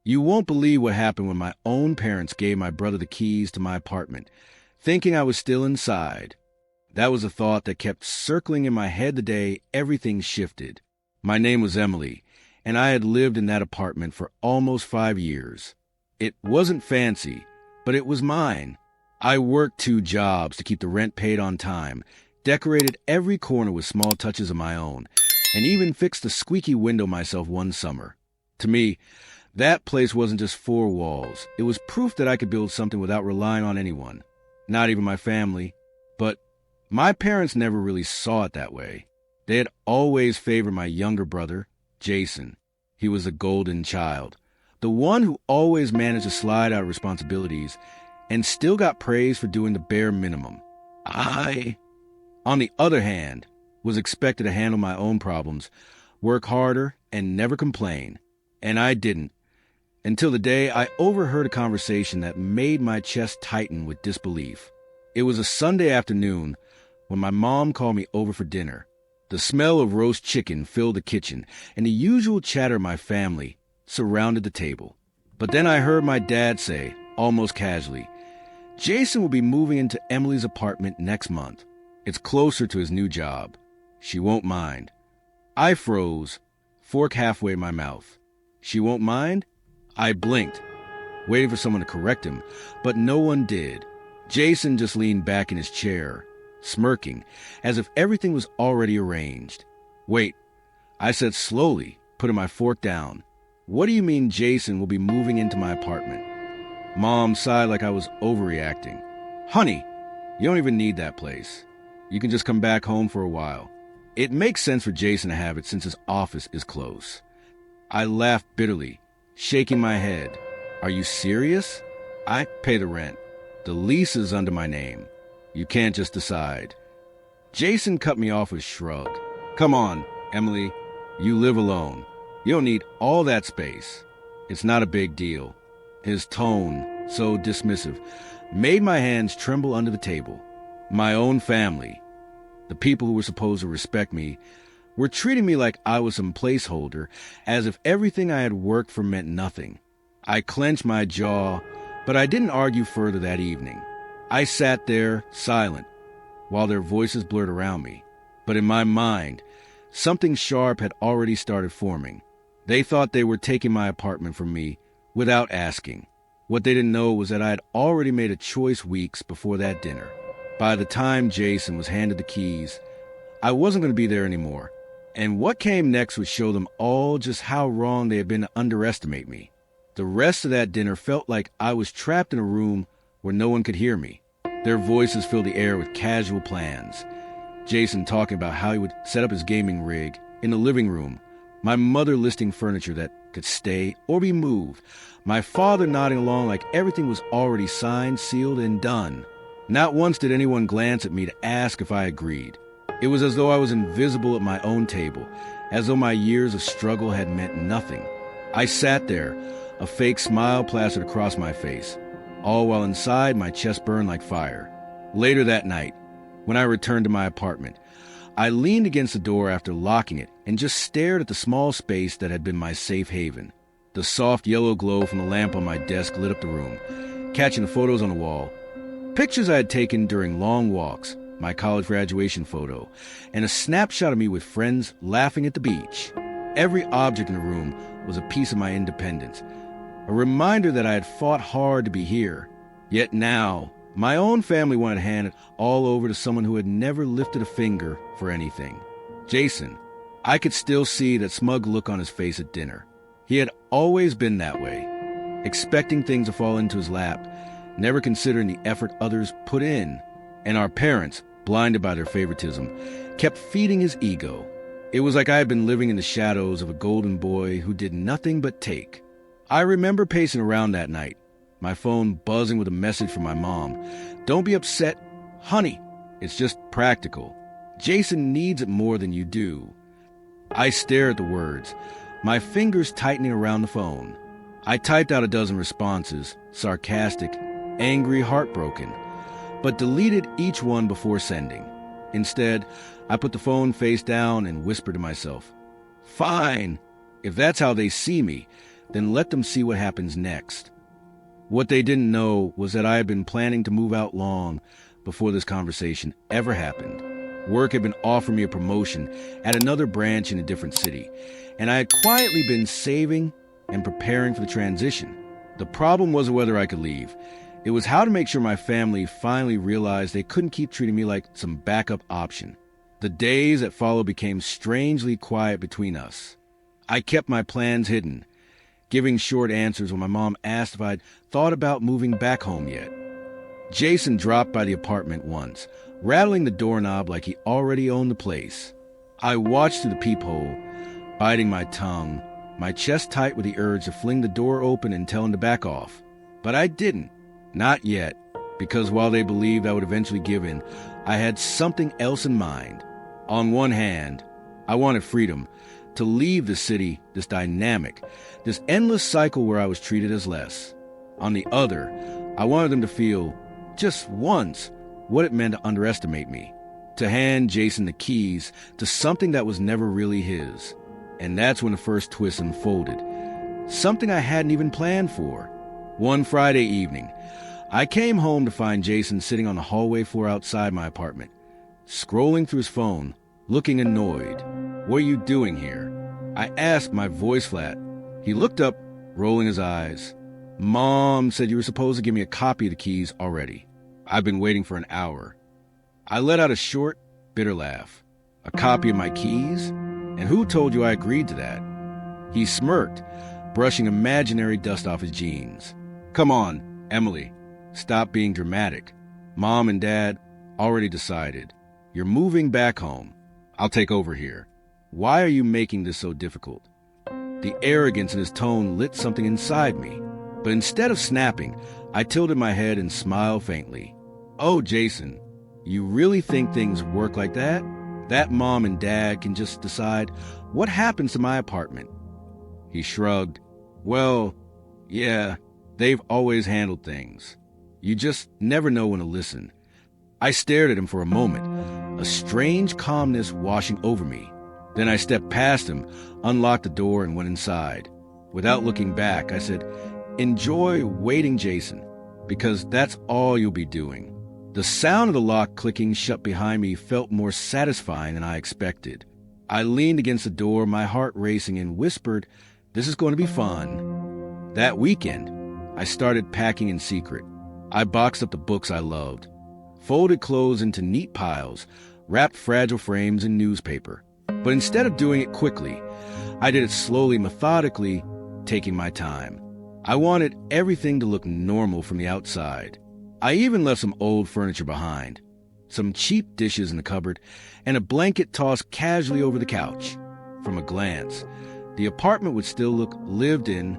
You won't believe what happened when my own parents gave my brother the keys to my apartment, thinking I was still inside. That was a thought that kept circling in my head the day everything shifted. My name was Emily, and I had lived in that apartment for almost 5 years. It wasn't fancy, but it was mine. I worked 2 jobs to keep the rent paid on time, decorated every corner with small touches of my own, and even fixed the squeaky window myself one summer. To me, that place wasn't just 4 walls. It was proof that I could build something without relying on anyone, not even my family. But my parents never really saw it that way. They had always favored my younger brother, Jason. He was the golden child, the one who always managed to slide out of responsibilities and still got praised for doing the bare minimum. I, on the other hand, was expected to handle my own problems, work harder, and never complain. And I didn't. Until the day I overheard a conversation that made my chest tighten with disbelief. It was a Sunday afternoon when my mom called me over for dinner. The smell of roast chicken filled the kitchen, and the usual chatter of my family surrounded the table. But then I heard my dad say, almost casually, "Jason will be moving into Emily's apartment next month. It's closer to his new job. She won't mind." I froze, fork halfway in my mouth. She won't mind? I blinked, waiting for someone to correct him, but no one did. Jason just leaned back in his chair, smirking, as if everything was already arranged. "Wait," I said slowly, putting my fork down. "What do you mean Jason will be moving into my apartment?" Mom sighed like I was overreacting. "Honey, you don't even need that place. You can just come back home for a while. It makes sense for Jason to have it since his office is close." I laughed bitterly, shaking my head. "Are you serious? I pay the rent. The lease is under my name. You can't just decide." Jason cut me off with a shrug. "Come on, Emily. You live alone. You don't need all that space. It's not a big deal." His tone, so dismissive, made my hands tremble under the table. My own family, the people who were supposed to respect me, were treating me like I was some placeholder, as if everything I had worked for meant nothing. I clenched my jaw, but I didn't argue further that evening. I sat there, silent, while their voices blurred around me. But in my mind, something sharp had already started forming. They thought they were taking my apartment from me without asking. What they didn't know was that I had already made a choice weeks before that dinner. By the time Jason was handed the keys, I wasn't going to be there anymore. And what came next would show them all just how wrong they had been to underestimate me. The rest of that dinner felt like I was trapped in a room where no one could hear me. Their voices filled the air with casual plans. Jason talking about how he would set up his gaming rig in the living room. My mother listing furniture that could stay or be moved. My father nodding along like everything was already signed, sealed, and done. Not once did anyone glance at me to ask if I agreed. It was as though I was invisible at my own table, as though my years of struggle had meant nothing. I sat there, a fake smile plastered across my face, all while inside my chest burned like fire. Later that night, when I returned to my apartment, I leaned against the door after locking it and just stared at the small space that had been my safe haven. The soft yellow glow from the lamp on my desk lit up the room, catching the photos on the wall. Pictures I had taken during long walks, my college graduation photo, and a snapshot of me with friends laughing at the beach. Every object in the room was a piece of my independence, a reminder that I had fought hard to be here. Yet now, my own family wanted to hand it all over to someone who had never lifted a finger for anything. Jason. I could still see that smug look on his face at dinner. He had always been that way, expecting things to fall into his lap, never considering the effort others put in. And our parents, blinded by their favoritism, kept feeding his ego. It was like I had been living in the shadows of a golden boy who did nothing but take. I remember pacing around that night, my phone buzzing with a message from my mom. "Don't be upset, honey. It's just practical. Jason needs it more than you do." I stared at the words, my fingers tightening around the phone. I typed out a dozen responses, sarcastic, angry, heartbroken, but deleted each one before sending. Instead, I put the phone face down and whispered to myself, "Fine. If that's how they see me, then let them see what happens next. What they didn't know was that I had been planning to move out long before this conversation ever happened. Work had been offering me a promotion at another branch in a different city, and I had quietly been saving and preparing for the transition. The problem wasn't whether I could leave. It was how to make sure my family finally realized they couldn't keep treating me like some backup option. The days that followed became strangely quiet between us. I kept my plans hidden, giving short answers when my mom asked if I'd thought about moving back home yet. Jason dropped by the apartment once, rattling the doorknob like he already owned the place. I watched through the peephole, biting my tongue, my chest tight with the urge to fling the door open and tell him to back off. But I didn't. Not yet, because while they believed I would eventually give in, I had something else in mind. On one hand, I wanted freedom, to leave the city, this dynamic, this endless cycle where I was treated as less. On the other, I wanted them to feel, just once, what it meant to underestimate me, to hand Jason the keys to something that was never really his. And that's when the first twist unfolded, something I hadn't even planned for. One Friday evening, I came home to find Jason sitting on the hallway floor outside my apartment, scrolling through his phone, looking annoyed. "What are you doing here?" I asked, my voice flat. He looked up, rolling his eyes. "Mom said you were supposed to give me a copy of the keys already. I've been waiting for an hour." I let out a short, bitter laugh. "A copy of my keys? And who told you I agreed to that?" He smirked, brushing imaginary dust off his jeans. "Come on, Emily. Stop being dramatic. Mom and Dad already decided. You're moving back home. I'll take over here. Why are you making this so difficult?" The arrogance in his tone lit something inside me. But instead of snapping, I tilted my head and smiled faintly. "Oh, Jason, you really think things work like that? That Mom and Dad can just decide what happens to my apartment?" He shrugged. "Well, yeah, they've always handled things. You just never know when to listen." I stared at him for a moment, a strange calmness washing over me. Then I stepped past him, unlocked the door, and went inside. Without looking back, I said, "Enjoy waiting, Jason, because that's all you'll be doing." The sound of the lock clicking shut behind me felt more satisfying than I expected. I leaned against the door, my heart racing, and whispered, "This is going to be fun." That weekend, I started packing in secret. I boxed up the books I loved, folded clothes into neat piles, wrapped fragile frames in newspaper. But instead of doing it quickly, I did it slowly, methodically, taking my time. I wanted everything to look normal from the outside. I even left some old furniture behind, some cheap dishes in the cupboard, and a blanket tossed casually over the couch. From a glance, the apartment would still look lived in,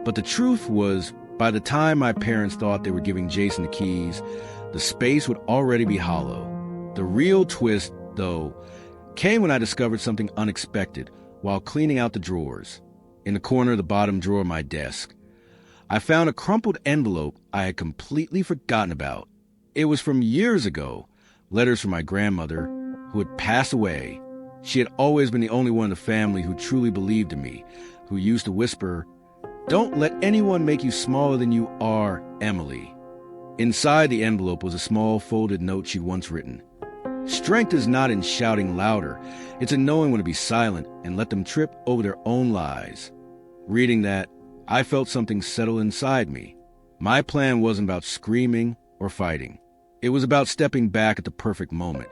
but the truth was, by the time my parents thought they were giving Jason the keys, the space would already be hollow. The real twist, though, came when I discovered something unexpected while cleaning out the drawers. In the corner of the bottom drawer of my desk, I found a crumpled envelope I had completely forgotten about. It was from years ago, letters from my grandmother, who had passed away. She had always been the only one in the family who truly believed in me, who used to whisper, "Don't let anyone make you smaller than you are, Emily." Inside the envelope was a small folded note she'd once written. "Strength is not in shouting louder. It's in knowing when to be silent and let them trip over their own lies." Reading that, I felt something settle inside me. My plan wasn't about screaming or fighting. It was about stepping back at the perfect moment,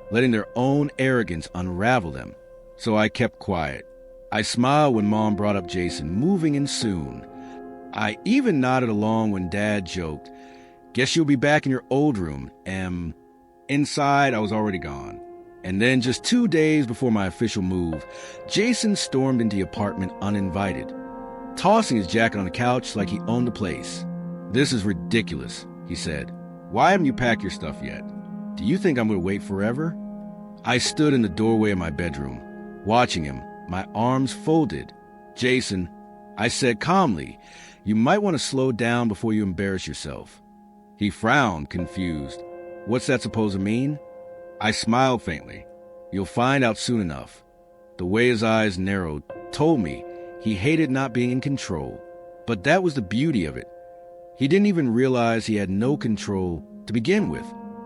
letting their own arrogance unravel them. So I kept quiet. I smiled when Mom brought up Jason moving in soon. I even nodded along when Dad joked, "Guess you'll be back in your old room, Em." Inside, I was already gone. And then just 2 days before my official move, Jason stormed into the apartment uninvited, tossing his jacket on the couch like he owned the place. "This is ridiculous," he said. "Why haven't you packed your stuff yet? Do you think I'm going to wait forever?" I stood in the doorway of my bedroom, watching him, my arms folded. "Jason," I said calmly, "you might want to slow down before you embarrass yourself." He frowned, confused. "What's that supposed to mean?" I smiled faintly. "You'll find out soon enough." The way his eyes narrowed told me He hated not being in control. But that was the beauty of it. He didn't even realize he had no control to begin with.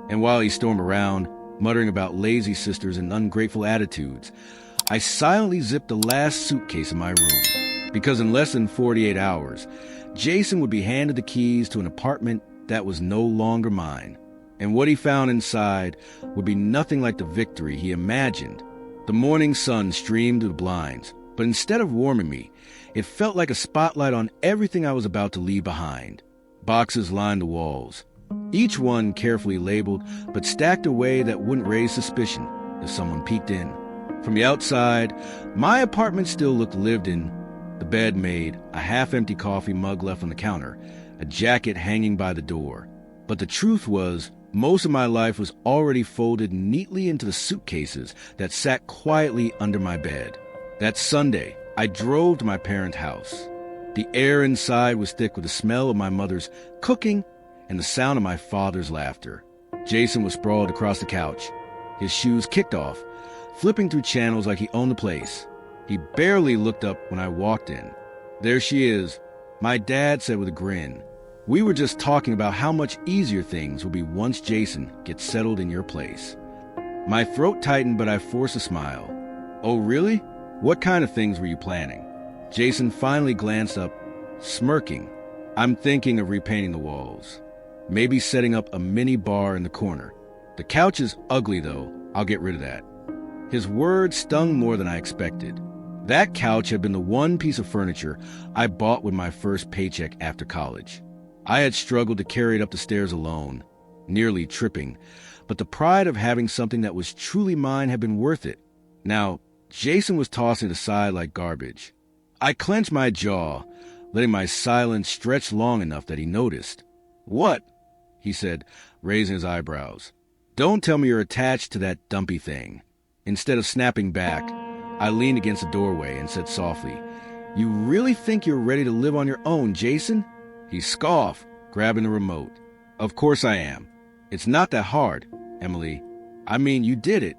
And while he stormed around, muttering about lazy sisters and ungrateful attitudes, I silently zipped the last suitcase in my room. Because in less than 48 hours, Jason would be handed the keys to an apartment that was no longer mine. And what he found inside would be nothing like the victory he imagined. The morning sun streamed through the blinds, but instead of warming me, it felt like a spotlight on everything I was about to leave behind. Boxes lined the walls, each one carefully labeled, but stacked away that wouldn't raise suspicion if someone peeked in. From the outside, my apartment still looked lived in. The bed made, a half-empty coffee mug left on the counter, a jacket hanging by the door. But the truth was, most of my life was already folded neatly into the suitcases that sat quietly under my bed. That Sunday, I drove to my parents' house. The air inside was thick with the smell of my mother's cooking and the sound of my father's laughter. Jason was sprawled across the couch, his shoes kicked off, flipping through channels like he owned the place. He barely looked up when I walked in. "There she is," my dad said with a grin. "We were just talking about how much easier things will be once Jason gets settled in your place." My throat tightened, but I forced a smile. "Oh, really? What kind of things were you planning?" Jason finally glanced up, smirking. "I'm thinking of repainting the walls. Maybe setting up a mini bar in the corner. The couch is ugly, though. I'll get rid of that." His words stung more than I expected. That couch had been the one piece of furniture I bought with my first paycheck after college. I had struggled to carry it up the stairs alone, nearly tripping, but the pride of having something that was truly mine had been worth it. Now, Jason was tossing it aside like garbage. I clenched my jaw, letting my silence stretch long enough that he noticed. "What?" he said, raising his eyebrows. "Don't tell me you're attached to that dumpy thing." Instead of snapping back, I leaned against the doorway and said softly, "You really think you're ready to live on your own, Jason?" He scoffed, grabbing the remote. "Of course I am. It's not that hard, Emily. I mean, you did it."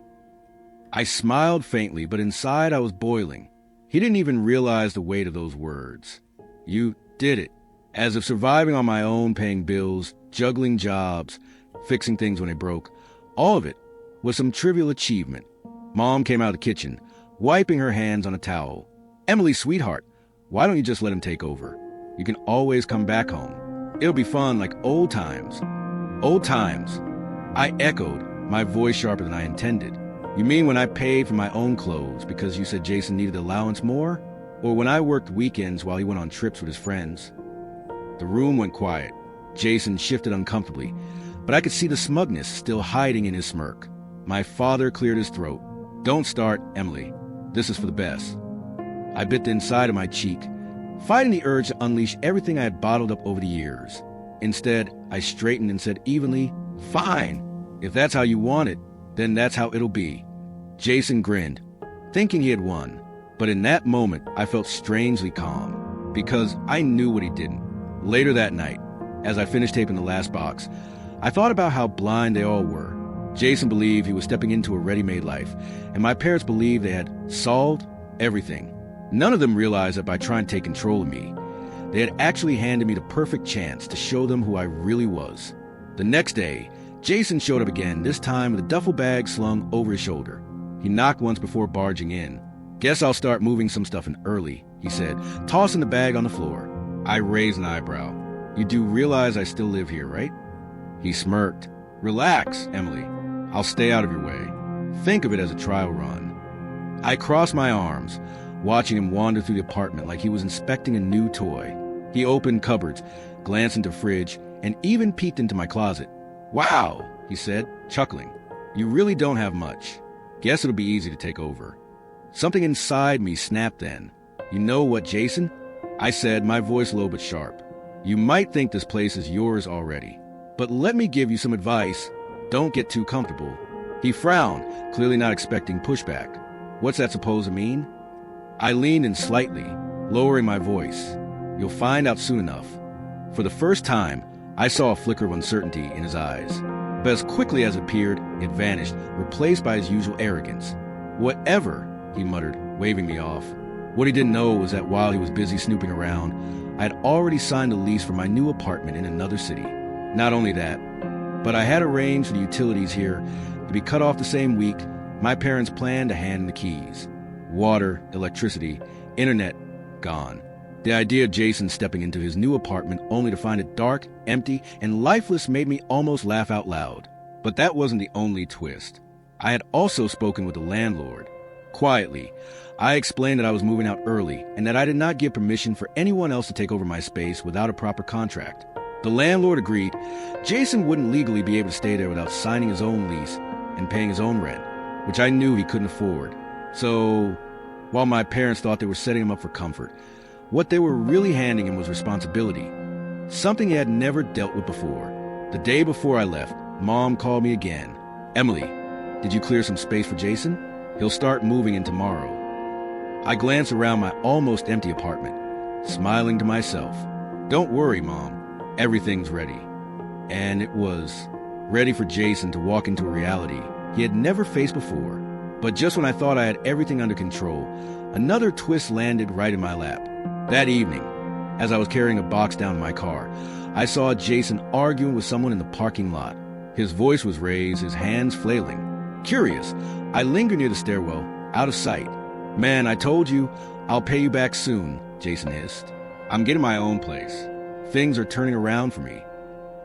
I smiled faintly, but inside I was boiling. He didn't even realize the weight of those words. "You did it." As if surviving on my own, paying bills, juggling jobs, fixing things when they broke, all of it was some trivial achievement. Mom came out of the kitchen, wiping her hands on a towel. "Emily, sweetheart, why don't you just let him take over? You can always come back home. It'll be fun like old times." "Old times," I echoed, my voice sharper than I intended. "You mean when I paid for my own clothes because you said Jason needed allowance more? Or when I worked weekends while he went on trips with his friends?" The room went quiet. Jason shifted uncomfortably, but I could see the smugness still hiding in his smirk. My father cleared his throat. "Don't start, Emily. This is for the best." I bit the inside of my cheek, fighting the urge to unleash everything I had bottled up over the years. Instead, I straightened and said evenly, "Fine. If that's how you want it, then that's how it'll be." Jason grinned, thinking he had won. But in that moment, I felt strangely calm, because I knew what he didn't. Later that night, as I finished taping the last box, I thought about how blind they all were. Jason believed he was stepping into a ready-made life, and my parents believed they had solved everything. None of them realized that by trying to take control of me, they had actually handed me the perfect chance to show them who I really was. The next day, Jason showed up again, this time with a duffel bag slung over his shoulder. He knocked once before barging in. "Guess I'll start moving some stuff in early," he said, tossing the bag on the floor. I raised an eyebrow. "You do realize I still live here, right?" He smirked. "Relax, Emily. I'll stay out of your way. Think of it as a trial run." I crossed my arms, watching him wander through the apartment like he was inspecting a new toy. He opened cupboards, glanced into the fridge, and even peeked into my closet. "Wow," he said, chuckling. "You really don't have much. Guess it'll be easy to take over." Something inside me snapped then. "You know what, Jason?" I said, my voice low but sharp. "You might think this place is yours already, but let me give you some advice. Don't get too comfortable." He frowned, clearly not expecting pushback. "What's that supposed to mean?" I leaned in slightly, lowering my voice. "You'll find out soon enough." For the first time, I saw a flicker of uncertainty in his eyes. But as quickly as it appeared, it vanished, replaced by his usual arrogance. "Whatever," he muttered, waving me off. What he didn't know was that while he was busy snooping around, I had already signed a lease for my new apartment in another city. Not only that, but I had arranged for the utilities here to be cut off the same week my parents planned to hand the keys. Water, electricity, internet, gone. The idea of Jason stepping into his new apartment only to find it dark, empty, and lifeless made me almost laugh out loud. But that wasn't the only twist. I had also spoken with the landlord. Quietly, I explained that I was moving out early and that I did not give permission for anyone else to take over my space without a proper contract. The landlord agreed. Jason wouldn't legally be able to stay there without signing his own lease and paying his own rent, which I knew he couldn't afford. So, while my parents thought they were setting him up for comfort, what they were really handing him was responsibility, something he had never dealt with before. The day before I left, Mom called me again. "Emily, did you clear some space for Jason? He'll start moving in tomorrow." I glanced around my almost empty apartment, smiling to myself. "Don't worry, Mom. Everything's ready." And it was ready for Jason to walk into a reality he had never faced before. But just when I thought I had everything under control, another twist landed right in my lap. That evening, as I was carrying a box down to my car, I saw Jason arguing with someone in the parking lot. His voice was raised, his hands flailing. Curious, I lingered near the stairwell, out of sight. "Man, I told you, I'll pay you back soon," Jason hissed. "I'm getting my own place. Things are turning around for me."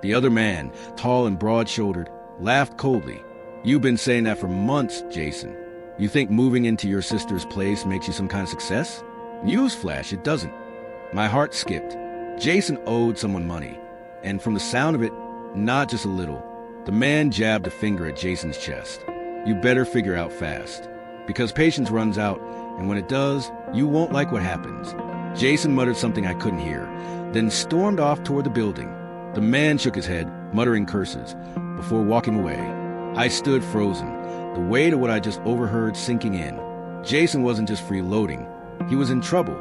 The other man, tall and broad-shouldered, laughed coldly. "You've been saying that for months, Jason. You think moving into your sister's place makes you some kind of success? Newsflash, it doesn't." My heart skipped. Jason owed someone money, and from the sound of it, not just a little. The man jabbed a finger at Jason's chest. "You better figure out fast, because patience runs out, and when it does, you won't like what happens." Jason muttered something I couldn't hear, then stormed off toward the building. The man shook his head, muttering curses, before walking away. I stood frozen, the weight of what I just overheard sinking in. Jason wasn't just freeloading. He was in trouble,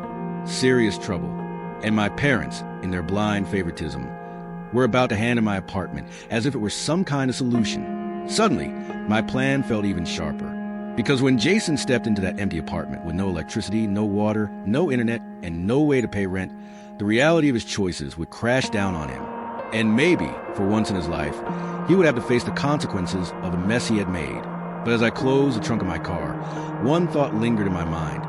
serious trouble. And my parents, in their blind favoritism, were about to hand him my apartment as if it were some kind of solution. Suddenly, my plan felt even sharper. Because when Jason stepped into that empty apartment with no electricity, no water, no internet, and no way to pay rent, the reality of his choices would crash down on him. And maybe, for once in his life, he would have to face the consequences of the mess he had made. But as I closed the trunk of my car, one thought lingered in my mind.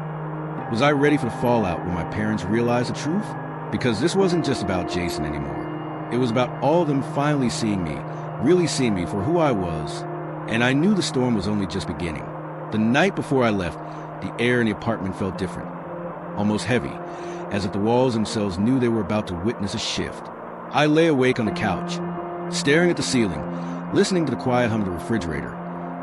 Was I ready for the fallout when my parents realized the truth? Because this wasn't just about Jason anymore. It was about all of them finally seeing me, really seeing me for who I was. And I knew the storm was only just beginning. The night before I left, the air in the apartment felt different, almost heavy, as if the walls themselves knew they were about to witness a shift. I lay awake on the couch, staring at the ceiling, listening to the quiet hum of the refrigerator,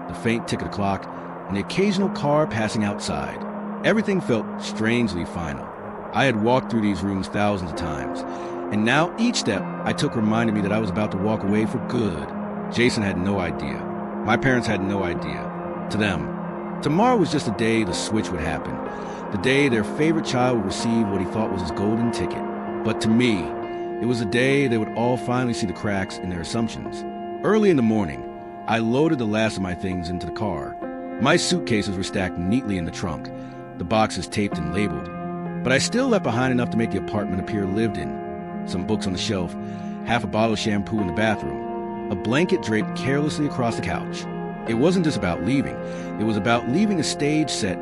the faint tick of the clock, and the occasional car passing outside. Everything felt strangely final. I had walked through these rooms thousands of times, and now each step I took reminded me that I was about to walk away for good. Jason had no idea. My parents had no idea. To them, tomorrow was just the day the switch would happen, the day their favorite child would receive what he thought was his golden ticket. But to me, it was a day they would all finally see the cracks in their assumptions. Early in the morning, I loaded the last of my things into the car. My suitcases were stacked neatly in the trunk, the boxes taped and labeled. But I still left behind enough to make the apartment appear lived in. Some books on the shelf, half a bottle of shampoo in the bathroom, a blanket draped carelessly across the couch. It wasn't just about leaving. It was about leaving a stage set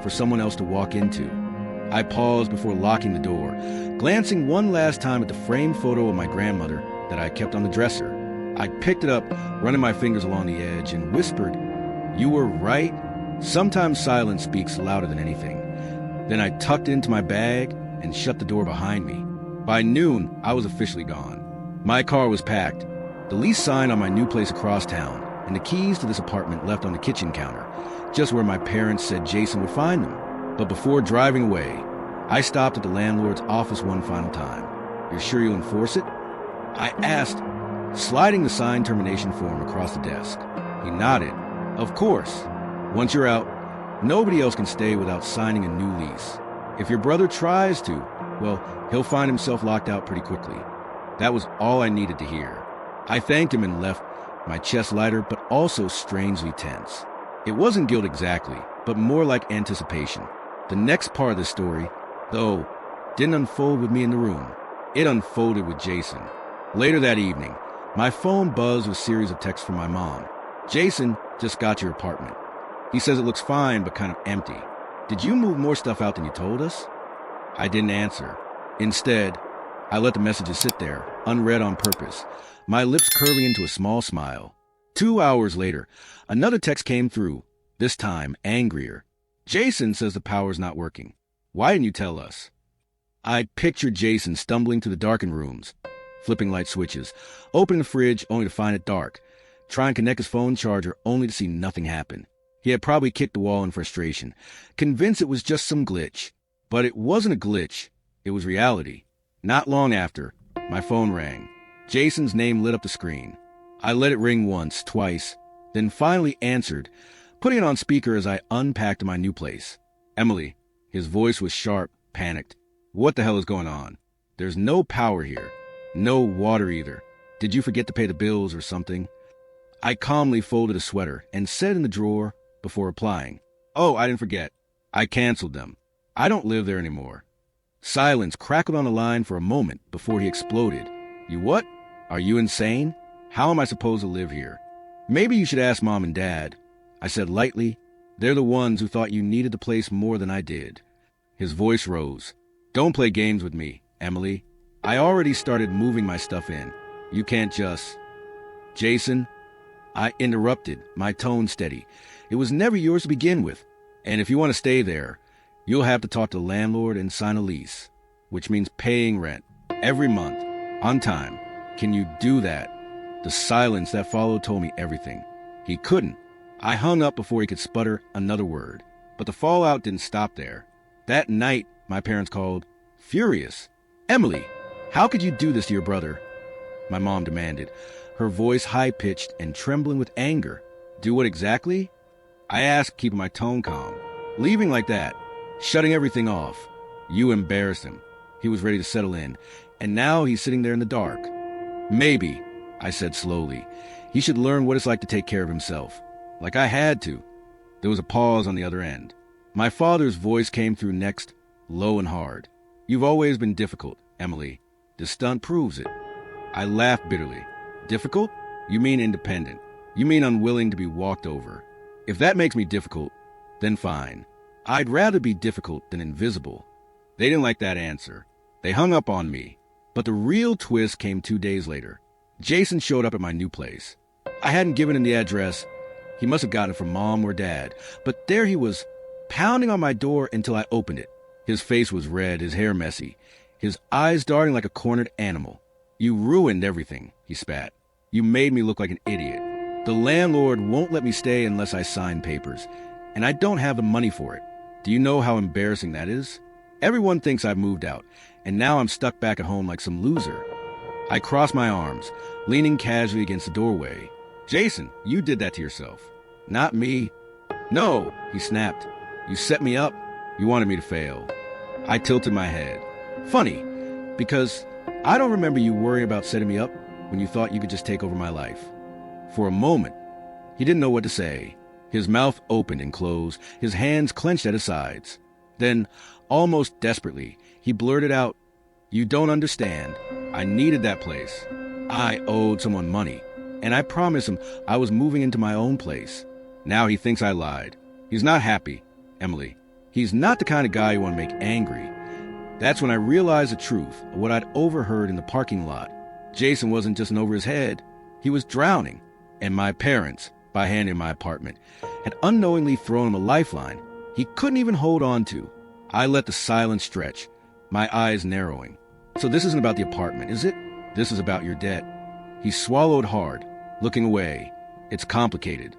for someone else to walk into. I paused before locking the door, glancing one last time at the framed photo of my grandmother that I kept on the dresser. I picked it up, running my fingers along the edge, and whispered, "You were right." Sometimes silence speaks louder than anything. Then I tucked it into my bag and shut the door behind me. By noon, I was officially gone. My car was packed, the lease signed on my new place across town, and the keys to this apartment left on the kitchen counter, just where my parents said Jason would find them. But before driving away, I stopped at the landlord's office one final time. "You're sure you'll enforce it?" I asked, sliding the signed termination form across the desk. He nodded. "Of course. Once you're out, nobody else can stay without signing a new lease. If your brother tries to, well, he'll find himself locked out pretty quickly." That was all I needed to hear. I thanked him and left, my chest lighter but also strangely tense. It wasn't guilt exactly, but more like anticipation. The next part of the story, though, didn't unfold with me in the room. It unfolded with Jason. Later that evening, my phone buzzed with a series of texts from my mom. "Jason, just got your apartment. He says it looks fine but kind of empty. Did you move more stuff out than you told us?" I didn't answer. Instead, I let the messages sit there, unread on purpose, my lips curving into a small smile. 2 hours later, another text came through, this time angrier. "Jason says the power's not working. Why didn't you tell us?" I pictured Jason stumbling through the darkened rooms, flipping light switches, opening the fridge only to find it dark, trying to connect his phone charger only to see nothing happen. He had probably kicked the wall in frustration, convinced it was just some glitch. But it wasn't a glitch. It was reality. Not long after, my phone rang. Jason's name lit up the screen. I let it ring once, twice, then finally answered, putting it on speaker as I unpacked my new place. "Emily." His voice was sharp, panicked. "What the hell is going on? There's no power here. No water either. Did you forget to pay the bills or something?" I calmly folded a sweater and set it in the drawer before replying. "Oh, I didn't forget. I canceled them. I don't live there anymore." Silence crackled on the line for a moment before he exploded. "You what? Are you insane? How am I supposed to live here?" "Maybe you should ask Mom and Dad," I said lightly. "They're the ones who thought you needed the place more than I did." His voice rose. "Don't play games with me, Emily. I already started moving my stuff in. You can't just—" "Jason," I interrupted, my tone steady. "It was never yours to begin with. And if you want to stay there, you'll have to talk to the landlord and sign a lease, which means paying rent every month, on time. Can you do that?" The silence that followed told me everything. He couldn't. I hung up before he could sputter another word. But the fallout didn't stop there. That night, my parents called, furious. "Emily, how could you do this to your brother?" My mom demanded, her voice high-pitched and trembling with anger. "Do what exactly?" I asked, keeping my tone calm. "Leaving like that. Shutting everything off. You embarrassed him. He was ready to settle in, and now he's sitting there in the dark." "Maybe," I said slowly. "He should learn what it's like to take care of himself. Like I had to." There was a pause on the other end. My father's voice came through next, low and hard. "You've always been difficult, Emily. This stunt proves it." I laughed bitterly. "Difficult? You mean independent. You mean unwilling to be walked over. If that makes me difficult, then fine. I'd rather be difficult than invisible." They didn't like that answer. They hung up on me. But the real twist came 2 days later. Jason showed up at my new place. I hadn't given him the address. He must have gotten it from Mom or Dad. But there he was, pounding on my door until I opened it. His face was red, his hair messy, his eyes darting like a cornered animal. "You ruined everything," he spat. "You made me look like an idiot. The landlord won't let me stay unless I sign papers, and I don't have the money for it. Do you know how embarrassing that is? Everyone thinks I've moved out, and now I'm stuck back at home like some loser." I crossed my arms, leaning casually against the doorway. "Jason, you did that to yourself. Not me." "No," he snapped. "You set me up. You wanted me to fail." I tilted my head. "Funny, because I don't remember you worrying about setting me up when you thought you could just take over my life." For a moment, he didn't know what to say. His mouth opened and closed, his hands clenched at his sides. Then, almost desperately, he blurted out, "You don't understand. I needed that place. I owed someone money, and I promised him I was moving into my own place. Now he thinks I lied. He's not happy, Emily. He's not the kind of guy you want to make angry." That's when I realized the truth of what I'd overheard in the parking lot. Jason wasn't just in over his head. He was drowning. And my parents, by handing him my apartment, had unknowingly thrown him a lifeline he couldn't even hold on to. I let the silence stretch, my eyes narrowing. "So this isn't about the apartment, is it? This is about your debt." He swallowed hard, looking away. "It's complicated."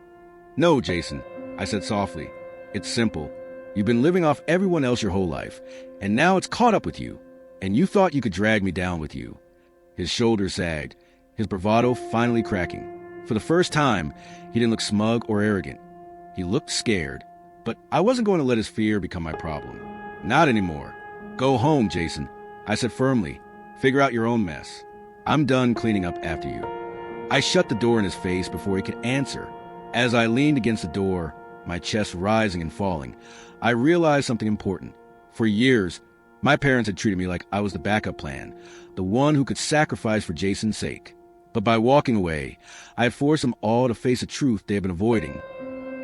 "No, Jason," I said softly. "It's simple. You've been living off everyone else your whole life, and now it's caught up with you, and you thought you could drag me down with you." His shoulders sagged, his bravado finally cracking. For the first time, he didn't look smug or arrogant. He looked scared, but I wasn't going to let his fear become my problem. "Not anymore. Go home, Jason," I said firmly. "Figure out your own mess. I'm done cleaning up after you." I shut the door in his face before he could answer. As I leaned against the door, my chest rising and falling, I realized something important. For years, my parents had treated me like I was the backup plan, the one who could sacrifice for Jason's sake. But by walking away, I had forced them all to face a truth they had been avoiding.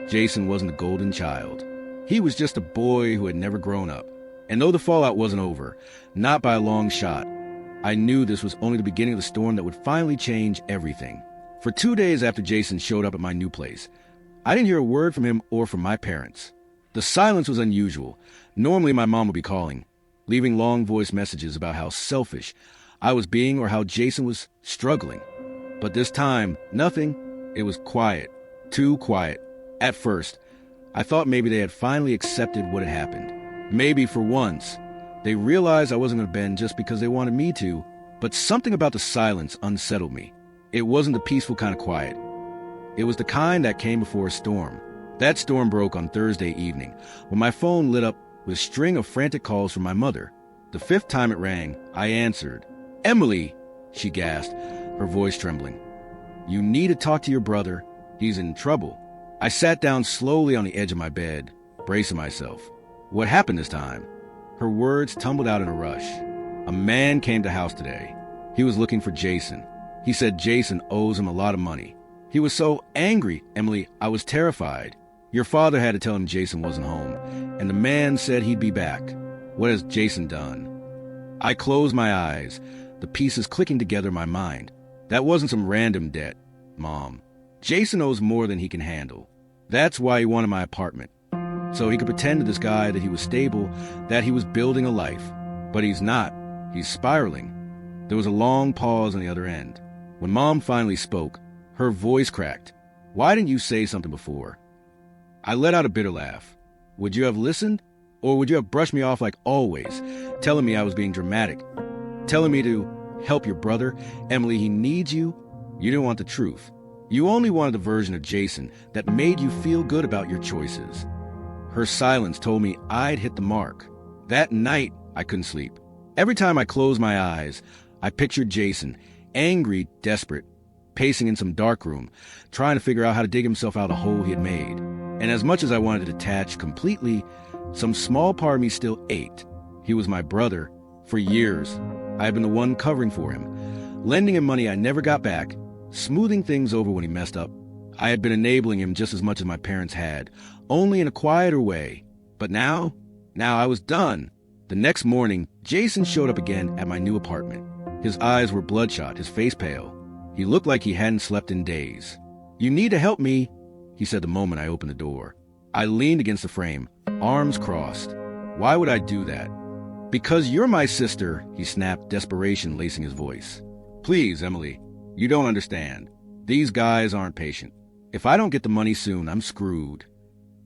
Jason wasn't a golden child. He was just a boy who had never grown up. And though the fallout wasn't over, not by a long shot, I knew this was only the beginning of the storm that would finally change everything. For 2 days after Jason showed up at my new place, I didn't hear a word from him or from my parents. The silence was unusual. Normally my mom would be calling, leaving long voice messages about how selfish I was being or how Jason was struggling. But this time, nothing. It was quiet. Too quiet. At first, I thought maybe they had finally accepted what had happened. Maybe for once, they realized I wasn't going to bend just because they wanted me to, but something about the silence unsettled me. It wasn't the peaceful kind of quiet. It was the kind that came before a storm. That storm broke on Thursday evening, when my phone lit up with a string of frantic calls from my mother. The 5th time it rang, I answered. "Emily," she gasped, her voice trembling. "You need to talk to your brother. He's in trouble." I sat down slowly on the edge of my bed, bracing myself. What happened this time? Her words tumbled out in a rush. "A man came to the house today. He was looking for Jason. He said Jason owes him a lot of money. He was so angry, Emily, I was terrified. Your father had to tell him Jason wasn't home, and the man said he'd be back. What has Jason done?" I closed my eyes, the pieces clicking together in my mind. That wasn't some random debt, Mom. Jason owes more than he can handle. That's why he wanted my apartment. So he could pretend to this guy that he was stable, that he was building a life. But he's not. He's spiraling. There was a long pause on the other end. When Mom finally spoke, her voice cracked. "Why didn't you say something before?" I let out a bitter laugh. Would you have listened? Or would you have brushed me off like always, telling me I was being dramatic? Telling me to help your brother? Emily, he needs you? You didn't want the truth. You only wanted the version of Jason that made you feel good about your choices. Her silence told me I'd hit the mark. That night, I couldn't sleep. Every time I closed my eyes, I pictured Jason, angry, desperate, pacing in some dark room, trying to figure out how to dig himself out of the hole he had made. And as much as I wanted to detach completely, some small part of me still ached. He was my brother. For years, I had been the one covering for him, lending him money I never got back, smoothing things over when he messed up. I had been enabling him just as much as my parents had, only in a quieter way. But now I was done. The next morning, Jason showed up again at my new apartment. His eyes were bloodshot, his face pale. He looked like he hadn't slept in days. "You need to help me," he said the moment I opened the door. I leaned against the frame, arms crossed. Why would I do that? "Because you're my sister," he snapped, desperation lacing his voice. "Please, Emily, you don't understand. These guys aren't patient. If I don't get the money soon, I'm screwed."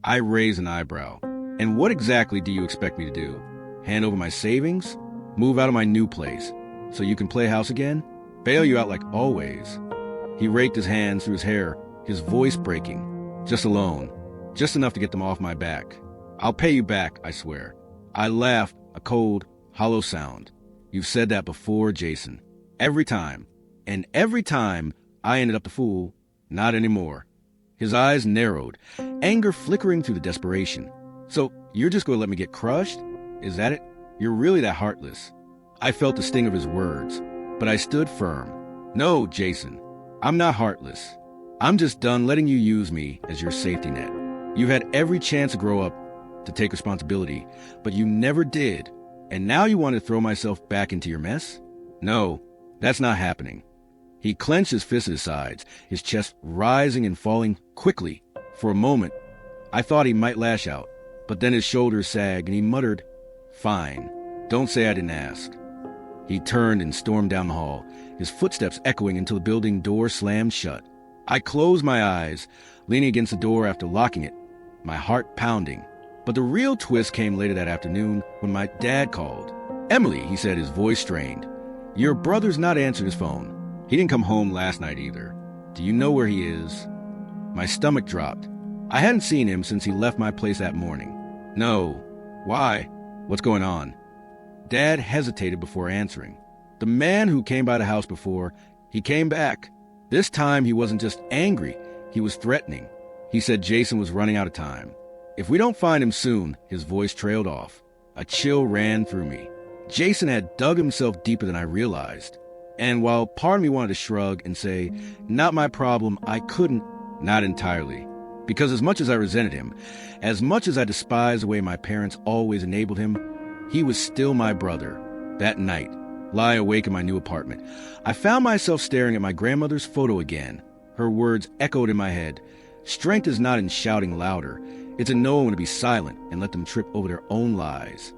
I raised an eyebrow. "And what exactly do you expect me to do? Hand over my savings? Move out of my new place? So you can play house again? Bail you out like always?" He raked his hands through his hair, his voice breaking. "Just a loan. Just enough to get them off my back. I'll pay you back, I swear." I laughed, a cold, hollow sound. "You've said that before, Jason. Every time. And every time, I ended up the fool. Not anymore." His eyes narrowed, anger flickering through the desperation. "So, you're just going to let me get crushed? Is that it? You're really that heartless?" I felt the sting of his words, but I stood firm. "No, Jason. I'm not heartless. I'm just done letting you use me as your safety net. You've had every chance to grow up, to take responsibility, but you never did. And now you want to throw myself back into your mess? No, that's not happening." He clenched his fists at his sides, his chest rising and falling quickly. For a moment, I thought he might lash out, but then his shoulders sagged and he muttered, "Fine, don't say I didn't ask." He turned and stormed down the hall, his footsteps echoing until the building door slammed shut. I closed my eyes, leaning against the door after locking it, my heart pounding. But the real twist came later that afternoon when my dad called. "Emily," he said, his voice strained. "Your brother's not answering his phone. He didn't come home last night either. Do you know where he is?" My stomach dropped. I hadn't seen him since he left my place that morning. "No. Why? What's going on?" Dad hesitated before answering. The man who came by the house before, he came back. This time he wasn't just angry, he was threatening. He said Jason was running out of time. If we don't find him soon, his voice trailed off. A chill ran through me. Jason had dug himself deeper than I realized. And while part of me wanted to shrug and say, not my problem, I couldn't, not entirely. Because as much as I resented him, as much as I despised the way my parents always enabled him, he was still my brother. That night, lying awake in my new apartment, I found myself staring at my grandmother's photo again. Her words echoed in my head. Strength is not in shouting louder. It's in knowing when to be silent and let them trip over their own lies.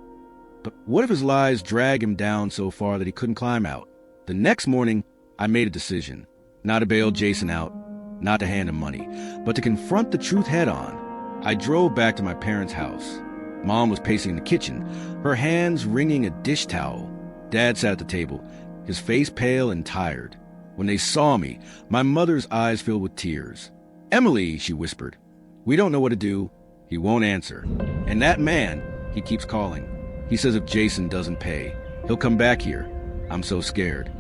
But what if his lies drag him down so far that he couldn't climb out? The next morning, I made a decision. Not to bail Jason out, not to hand him money, but to confront the truth head on. I drove back to my parents' house. Mom was pacing in the kitchen, her hands wringing a dish towel. Dad sat at the table, his face pale and tired. When they saw me, my mother's eyes filled with tears. "Emily," she whispered, "we don't know what to do." He won't answer. And that man, he keeps calling. He says if Jason doesn't pay, he'll come back here. I'm so scared.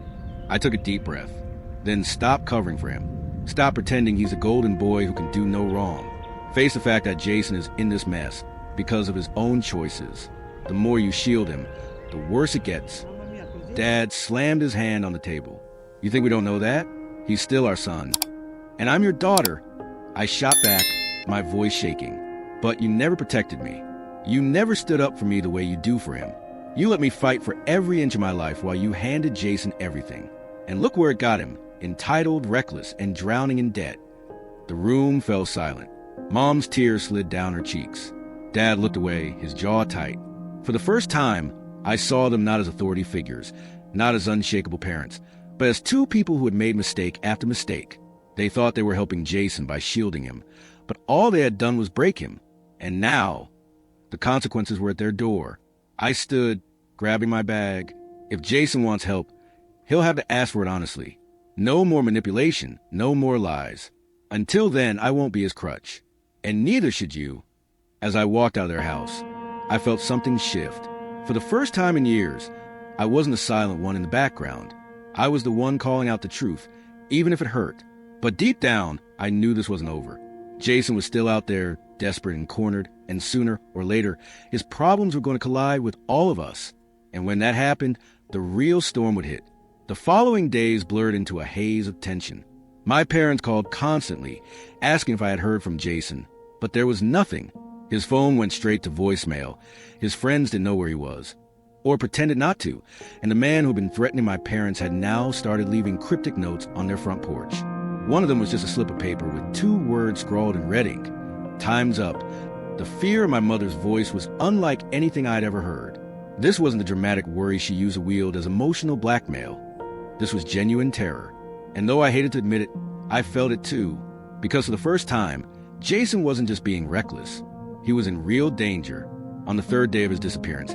I took a deep breath. Then stopped covering for him. Stop pretending he's a golden boy who can do no wrong. Face the fact that Jason is in this mess because of his own choices. The more you shield him, the worse it gets. Dad slammed his hand on the table. You think we don't know that? He's still our son. And I'm your daughter. I shot back, my voice shaking. But you never protected me. You never stood up for me the way you do for him. You let me fight for every inch of my life while you handed Jason everything. And look where it got him, entitled, reckless, and drowning in debt. The room fell silent. Mom's tears slid down her cheeks. Dad looked away, his jaw tight. For the first time, I saw them not as authority figures, not as unshakable parents, but as two people who had made mistake after mistake. They thought they were helping Jason by shielding him, but all they had done was break him. And now, the consequences were at their door. I stood, grabbing my bag. If Jason wants help, he'll have to ask for it honestly. No more manipulation, no more lies. Until then, I won't be his crutch. And neither should you. As I walked out of their house, I felt something shift. For the first time in years, I wasn't the silent one in the background. I was the one calling out the truth, even if it hurt. But deep down, I knew this wasn't over. Jason was still out there, desperate and cornered, and sooner or later, his problems were going to collide with all of us. And when that happened, the real storm would hit. The following days blurred into a haze of tension. My parents called constantly, asking if I had heard from Jason, but there was nothing. His phone went straight to voicemail. His friends didn't know where he was, or pretended not to, and the man who'd been threatening my parents had now started leaving cryptic notes on their front porch. One of them was just a slip of paper with 2 words scrawled in red ink. Time's up. The fear in my mother's voice was unlike anything I'd ever heard. This wasn't the dramatic worry she used to wield as emotional blackmail. This was genuine terror. And though I hated to admit it, I felt it too. Because for the first time, Jason wasn't just being reckless. He was in real danger. On the 3rd day of his disappearance,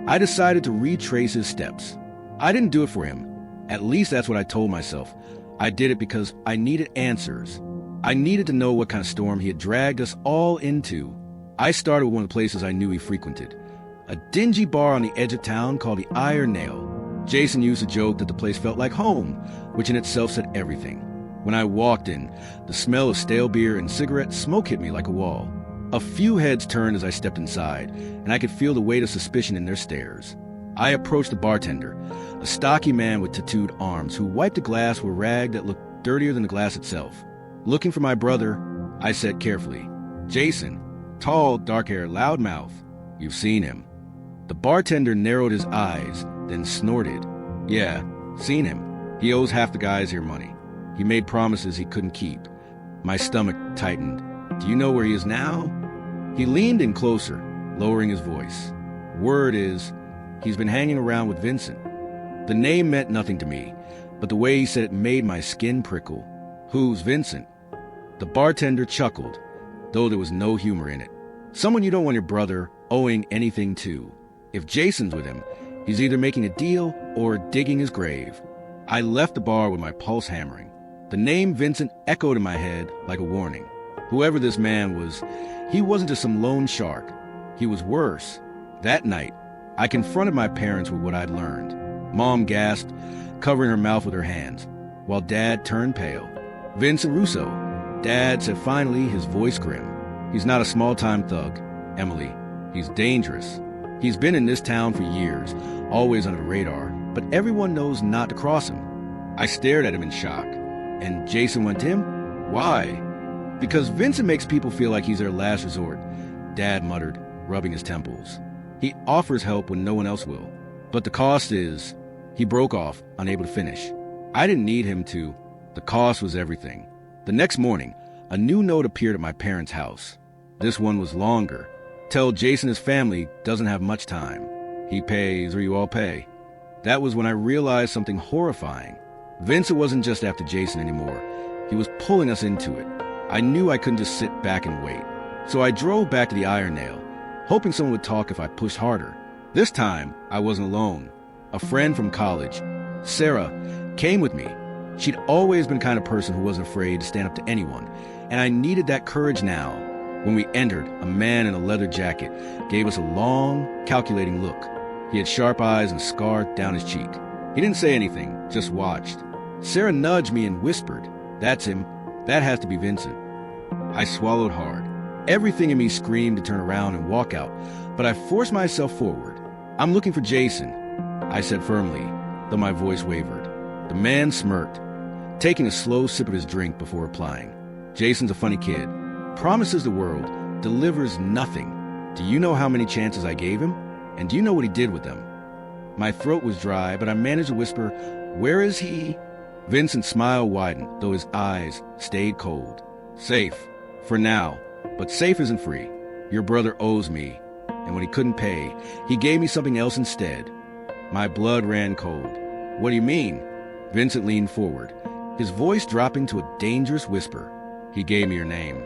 I decided to retrace his steps. I didn't do it for him. At least that's what I told myself. I did it because I needed answers. I needed to know what kind of storm he had dragged us all into. I started with one of the places I knew he frequented, a dingy bar on the edge of town called the Iron Nail. Jason used to joke that the place felt like home, which in itself said everything. When I walked in, the smell of stale beer and cigarette smoke hit me like a wall. A few heads turned as I stepped inside, and I could feel the weight of suspicion in their stares. I approached the bartender, a stocky man with tattooed arms who wiped a glass with a rag that looked dirtier than the glass itself. Looking for my brother, I said carefully, "Jason." Tall, dark-haired, loud mouth. "You've seen him." The bartender narrowed his eyes, then snorted. "Yeah, seen him. He owes half the guys here money. He made promises he couldn't keep." My stomach tightened. "Do you know where he is now?" He leaned in closer, lowering his voice. "Word is, he's been hanging around with Vincent." The name meant nothing to me, but the way he said it made my skin prickle. "Who's Vincent?" The bartender chuckled, though there was no humor in it. "Someone you don't want your brother owing anything to. If Jason's with him, he's either making a deal or digging his grave." I left the bar with my pulse hammering. The name Vincent echoed in my head like a warning. Whoever this man was, he wasn't just some lone shark. He was worse. That night, I confronted my parents with what I'd learned. Mom gasped, covering her mouth with her hands, while Dad turned pale. "Vincent Russo, Dad said finally, his voice grim. He's not a small-time thug, Emily. He's dangerous. He's been in this town for years, always under the radar, but everyone knows not to cross him. I stared at him in shock. And Jason went to him? Why? Because Vincent makes people feel like he's their last resort, Dad muttered, rubbing his temples. He offers help when no one else will. But the cost is... He broke off, unable to finish. I didn't need him to. The cost was everything. The next morning, a new note appeared at my parents' house. This one was longer. Tell Jason his family doesn't have much time. He pays or you all pay. That was when I realized something horrifying. Vincent wasn't just after Jason anymore. He was pulling us into it. I knew I couldn't just sit back and wait. So I drove back to the Iron Nail, hoping someone would talk if I pushed harder. This time, I wasn't alone. A friend from college, Sarah, came with me. She'd always been the kind of person who wasn't afraid to stand up to anyone, and I needed that courage now. When we entered, a man in a leather jacket gave us a long, calculating look. He had sharp eyes and a scar down his cheek. He didn't say anything, just watched. Sarah nudged me and whispered, "That's him. That has to be Vincent." I swallowed hard. Everything in me screamed to turn around and walk out, but I forced myself forward. "I'm looking for Jason," I said firmly, though my voice wavered. The man smirked, taking a slow sip of his drink before replying. "Jason's a funny kid. Promises the world, delivers nothing. Do you know how many chances I gave him? And do you know what he did with them?" My throat was dry, but I managed to whisper, "Where is he?" Vincent's smile widened, though his eyes stayed cold. "Safe. For now. But safe isn't free. Your brother owes me. And when he couldn't pay, he gave me something else instead." My blood ran cold. "What do you mean?" Vincent leaned forward, his voice dropping to a dangerous whisper. "He gave me your name."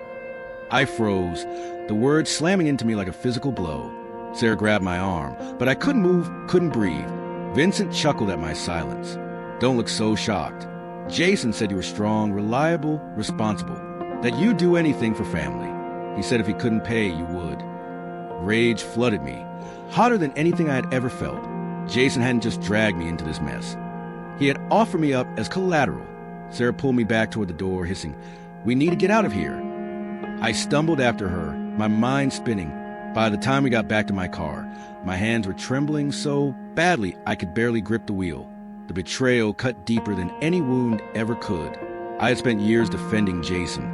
I froze, the words slamming into me like a physical blow. Sarah grabbed my arm, but I couldn't move, couldn't breathe. Vincent chuckled at my silence. "Don't look so shocked. Jason said you were strong, reliable, responsible, that you'd do anything for family. He said if he couldn't pay, you would." Rage flooded me, hotter than anything I had ever felt. Jason hadn't just dragged me into this mess. He had offered me up as collateral. Sarah pulled me back toward the door, hissing, "We need to get out of here." I stumbled after her, my mind spinning. By the time we got back to my car, my hands were trembling so badly I could barely grip the wheel. The betrayal cut deeper than any wound ever could. I had spent years defending Jason,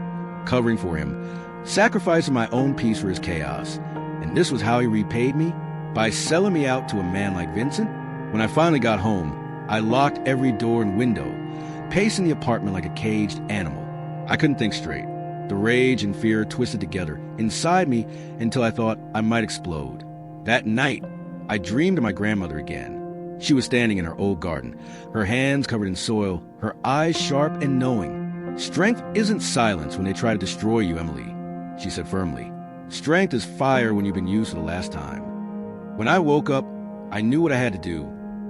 covering for him, sacrificing my own peace for his chaos. And this was how he repaid me? By selling me out to a man like Vincent? When I finally got home, I locked every door and window, pacing the apartment like a caged animal. I couldn't think straight. The rage and fear twisted together inside me until I thought I might explode. That night, I dreamed of my grandmother again. She was standing in her old garden, her hands covered in soil, her eyes sharp and knowing. "Strength isn't silence when they try to destroy you, Emily," she said firmly. "Strength is fire when you've been used for the last time." When I woke up, I knew what I had to do.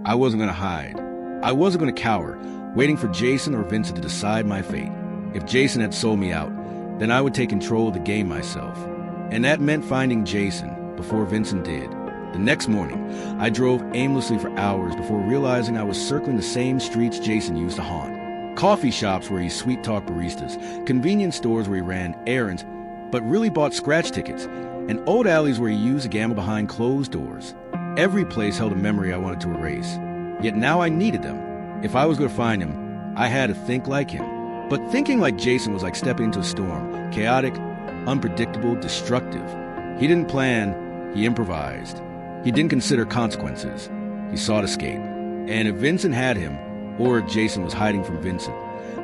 I wasn't going to hide. I wasn't going to cower, waiting for Jason or Vincent to decide my fate. If Jason had sold me out, then I would take control of the game myself. And that meant finding Jason before Vincent did. The next morning, I drove aimlessly for hours before realizing I was circling the same streets Jason used to haunt. Coffee shops where he sweet-talked baristas, convenience stores where he ran errands, but really bought scratch tickets, and old alleys where he used to gamble behind closed doors. Every place held a memory I wanted to erase. Yet now I needed them. If I was going to find him, I had to think like him. But thinking like Jason was like stepping into a storm, chaotic, unpredictable, destructive. He didn't plan, he improvised. He didn't consider consequences. He sought escape. And if Vincent had him, or if Jason was hiding from Vincent,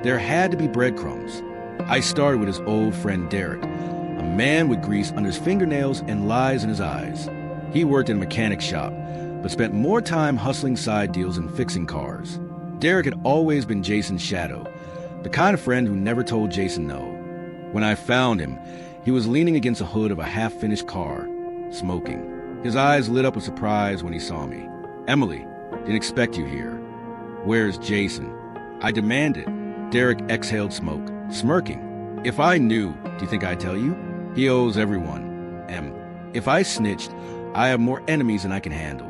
there had to be breadcrumbs. I started with his old friend Derek, a man with grease under his fingernails and lies in his eyes. He worked in a mechanic shop, but spent more time hustling side deals and fixing cars. Derek had always been Jason's shadow, the kind of friend who never told Jason no. When I found him, he was leaning against the hood of a half-finished car, smoking. His eyes lit up with surprise when he saw me. "Emily, didn't expect you here." "Where's Jason?" I demanded. Derek exhaled smoke, smirking. "If I knew, do you think I'd tell you? He owes everyone. If I snitched, I have more enemies than I can handle."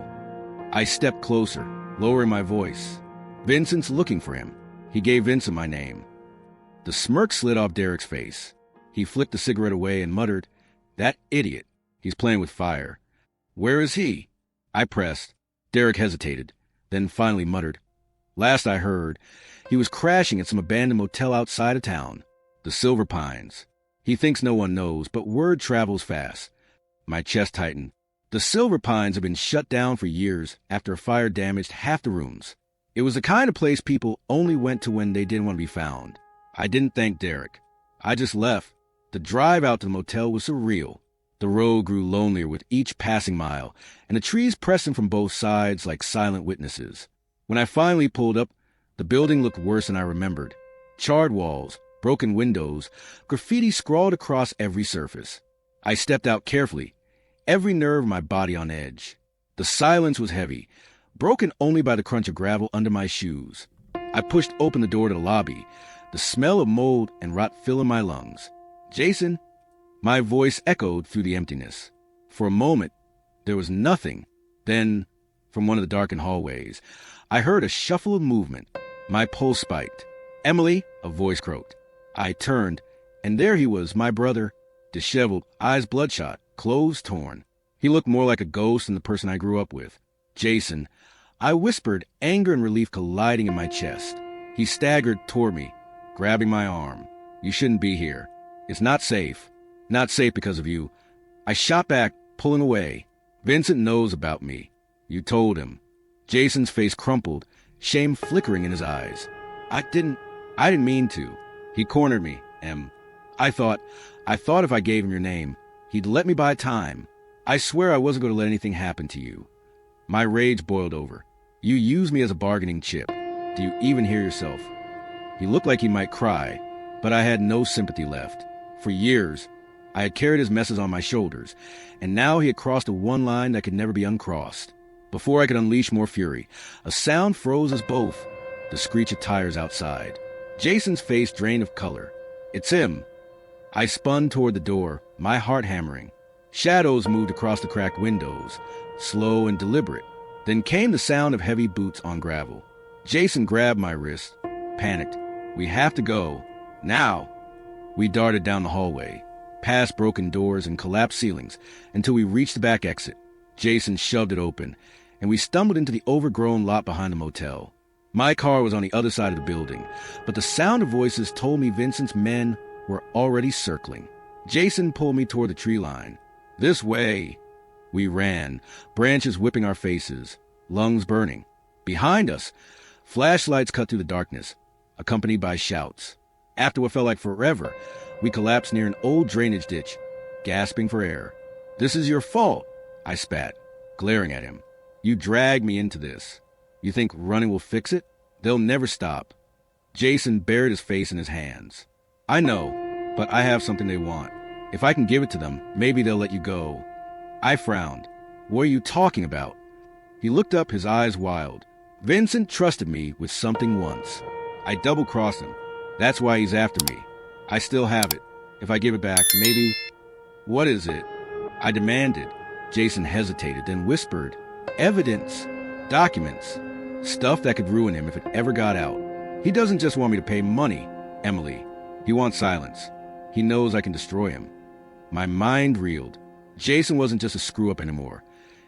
I stepped closer, lowering my voice. "Vincent's looking for him. He gave Vincent my name." The smirk slid off Derek's face. He flicked the cigarette away and muttered, "That idiot. He's playing with fire." "Where is he?" I pressed. Derek hesitated, then finally muttered, "Last I heard, he was crashing at some abandoned motel outside of town. The Silver Pines. He thinks no one knows, but word travels fast." My chest tightened. The Silver Pines have been shut down for years after a fire damaged half the rooms. It was the kind of place people only went to when they didn't want to be found. I didn't thank Derek. I just left. The drive out to the motel was surreal. The road grew lonelier with each passing mile, and the trees pressing from both sides like silent witnesses. When I finally pulled up, the building looked worse than I remembered. Charred walls, broken windows, graffiti scrawled across every surface. I stepped out carefully, every nerve in my body on edge. The silence was heavy, broken only by the crunch of gravel under my shoes. I pushed open the door to the lobby, the smell of mold and rot filling my lungs. "Jason?" My voice echoed through the emptiness. For a moment, there was nothing. Then, from one of the darkened hallways, I heard a shuffle of movement. My pulse spiked. "Emily," a voice croaked. I turned, and there he was, my brother, disheveled, eyes bloodshot, clothes torn. He looked more like a ghost than the person I grew up with. "Jason," I whispered, anger and relief colliding in my chest. He staggered toward me, grabbing my arm. "You shouldn't be here. It's not safe. Not safe because of you." I shot back, pulling away. "Vincent knows about me. You told him." Jason's face crumpled, shame flickering in his eyes. I didn't mean to. He cornered me, Em. I thought if I gave him your name, he'd let me buy time. I swear I wasn't going to let anything happen to you." My rage boiled over. "You used me as a bargaining chip. Do you even hear yourself?" He looked like he might cry, but I had no sympathy left. For years, I had carried his messes on my shoulders, and now he had crossed a one line that could never be uncrossed. Before I could unleash more fury, a sound froze us both, the screech of tires outside. Jason's face drained of color. "It's him." I spun toward the door, my heart hammering. Shadows moved across the cracked windows, slow and deliberate. Then came the sound of heavy boots on gravel. Jason grabbed my wrist, panicked. "We have to go. Now." We darted down the hallway, past broken doors and collapsed ceilings, until we reached the back exit. Jason shoved it open, and we stumbled into the overgrown lot behind the motel. My car was on the other side of the building, but the sound of voices told me Vincent's men were already circling. Jason pulled me toward the tree line. "This way." We ran, branches whipping our faces, lungs burning. Behind us, flashlights cut through the darkness, accompanied by shouts. After what felt like forever, we collapsed near an old drainage ditch, gasping for air. "This is your fault," I spat, glaring at him. "You dragged me into this. You think running will fix it? They'll never stop." Jason buried his face in his hands. "I know, but I have something they want. If I can give it to them, maybe they'll let you go." I frowned. "What are you talking about?" He looked up, his eyes wild. "Vincent trusted me with something once. I double-crossed him. That's why he's after me. I still have it. If I give it back, maybe—" "What is it?" I demanded. Jason hesitated, then whispered, "Evidence. Documents. Stuff that could ruin him if it ever got out. He doesn't just want me to pay money, Emily. He wants silence. He knows I can destroy him." My mind reeled. Jason wasn't just a screw-up anymore.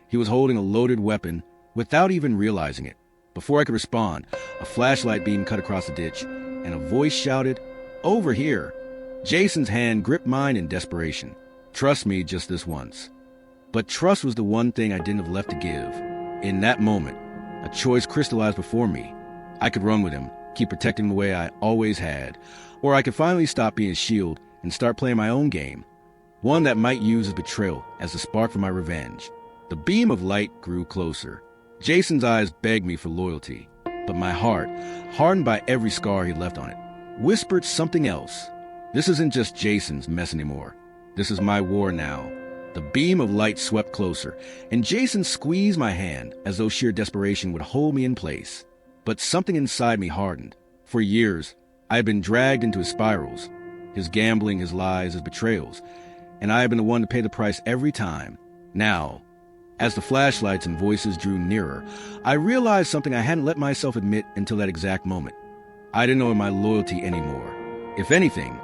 He was holding a loaded weapon without even realizing it. Before I could respond, a flashlight beam cut across the ditch, and a voice shouted, "Over here." Jason's hand gripped mine in desperation. "Trust me just this once." But trust was the one thing I didn't have left to give. In that moment, a choice crystallized before me. I could run with him, keep protecting him the way I always had, or I could finally stop being his shield and start playing my own game, one that might use his betrayal as the spark for my revenge. The beam of light grew closer. Jason's eyes begged me for loyalty, but my heart, hardened by every scar he left on it, whispered something else. This isn't just Jason's mess anymore. This is my war now. The beam of light swept closer, and Jason squeezed my hand as though sheer desperation would hold me in place. But something inside me hardened. For years, I had been dragged into his spirals, his gambling, his lies, his betrayals, and I had been the one to pay the price every time. Now, as the flashlights and voices drew nearer, I realized something I hadn't let myself admit until that exact moment. I didn't owe him my loyalty anymore. If anything,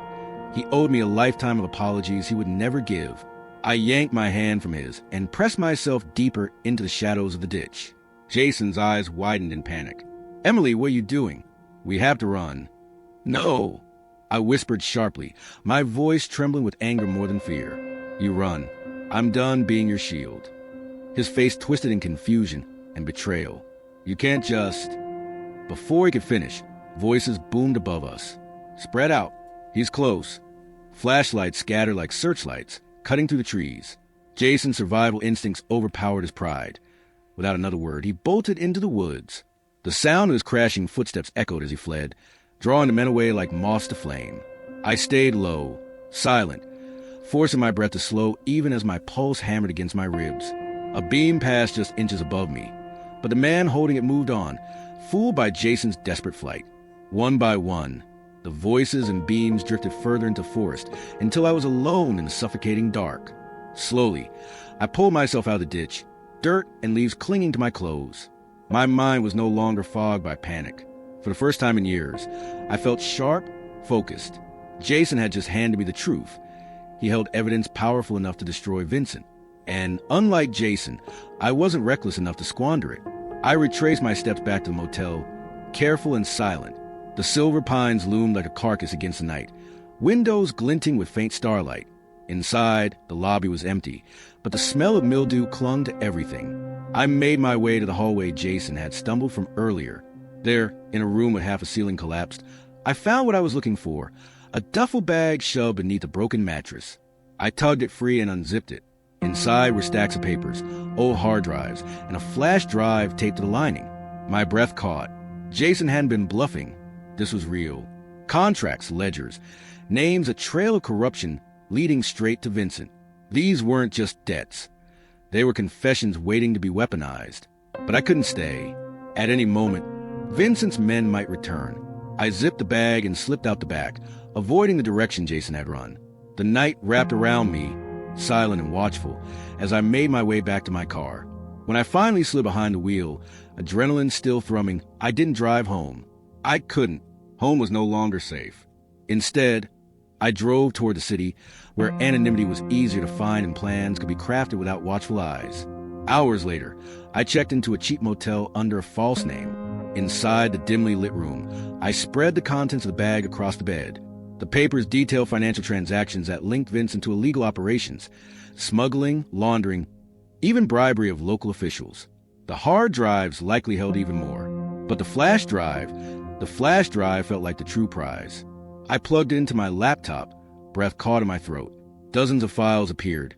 he owed me a lifetime of apologies he would never give. I yanked my hand from his and pressed myself deeper into the shadows of the ditch. Jason's eyes widened in panic. "Emily, what are you doing? We have to run." "No," I whispered sharply, my voice trembling with anger more than fear. "You run. I'm done being your shield." His face twisted in confusion and betrayal. "You can't just—" Before he could finish, voices boomed above us. "Spread out. He's close." Flashlights scattered like searchlights, cutting through the trees. Jason's survival instincts overpowered his pride. Without another word, he bolted into the woods. The sound of his crashing footsteps echoed as he fled, drawing the men away like moths to flame. I stayed low, silent, forcing my breath to slow even as my pulse hammered against my ribs. A beam passed just inches above me, but the man holding it moved on, fooled by Jason's desperate flight. One by one, the voices and beams drifted further into forest until I was alone in the suffocating dark. Slowly, I pulled myself out of the ditch, dirt and leaves clinging to my clothes. My mind was no longer fogged by panic. For the first time in years, I felt sharp, focused. Jason had just handed me the truth. He held evidence powerful enough to destroy Vincent. And unlike Jason, I wasn't reckless enough to squander it. I retraced my steps back to the motel, careful and silent. The silver pines loomed like a carcass against the night, windows glinting with faint starlight. Inside, the lobby was empty, but the smell of mildew clung to everything. I made my way to the hallway Jason had stumbled from earlier. There, in a room with half a ceiling collapsed, I found what I was looking for, a duffel bag shoved beneath a broken mattress. I tugged it free and unzipped it. Inside were stacks of papers, old hard drives, and a flash drive taped to the lining. My breath caught. Jason hadn't been bluffing. This was real. Contracts, ledgers, names, a trail of corruption leading straight to Vincent. These weren't just debts. They were confessions waiting to be weaponized. But I couldn't stay. At any moment, Vincent's men might return. I zipped the bag and slipped out the back, avoiding the direction Jason had run. The night wrapped around me, silent and watchful, as I made my way back to my car. When I finally slid behind the wheel, adrenaline still thrumming, I didn't drive home. I couldn't. Home was no longer safe. Instead, I drove toward the city, where anonymity was easier to find and plans could be crafted without watchful eyes. Hours later, I checked into a cheap motel under a false name. Inside the dimly lit room, I spread the contents of the bag across the bed. The papers detailed financial transactions that linked Vincent to illegal operations, smuggling, laundering, even bribery of local officials. The hard drives likely held even more. But the flash drive felt like the true prize. I plugged it into my laptop, breath caught in my throat. Dozens of files appeared.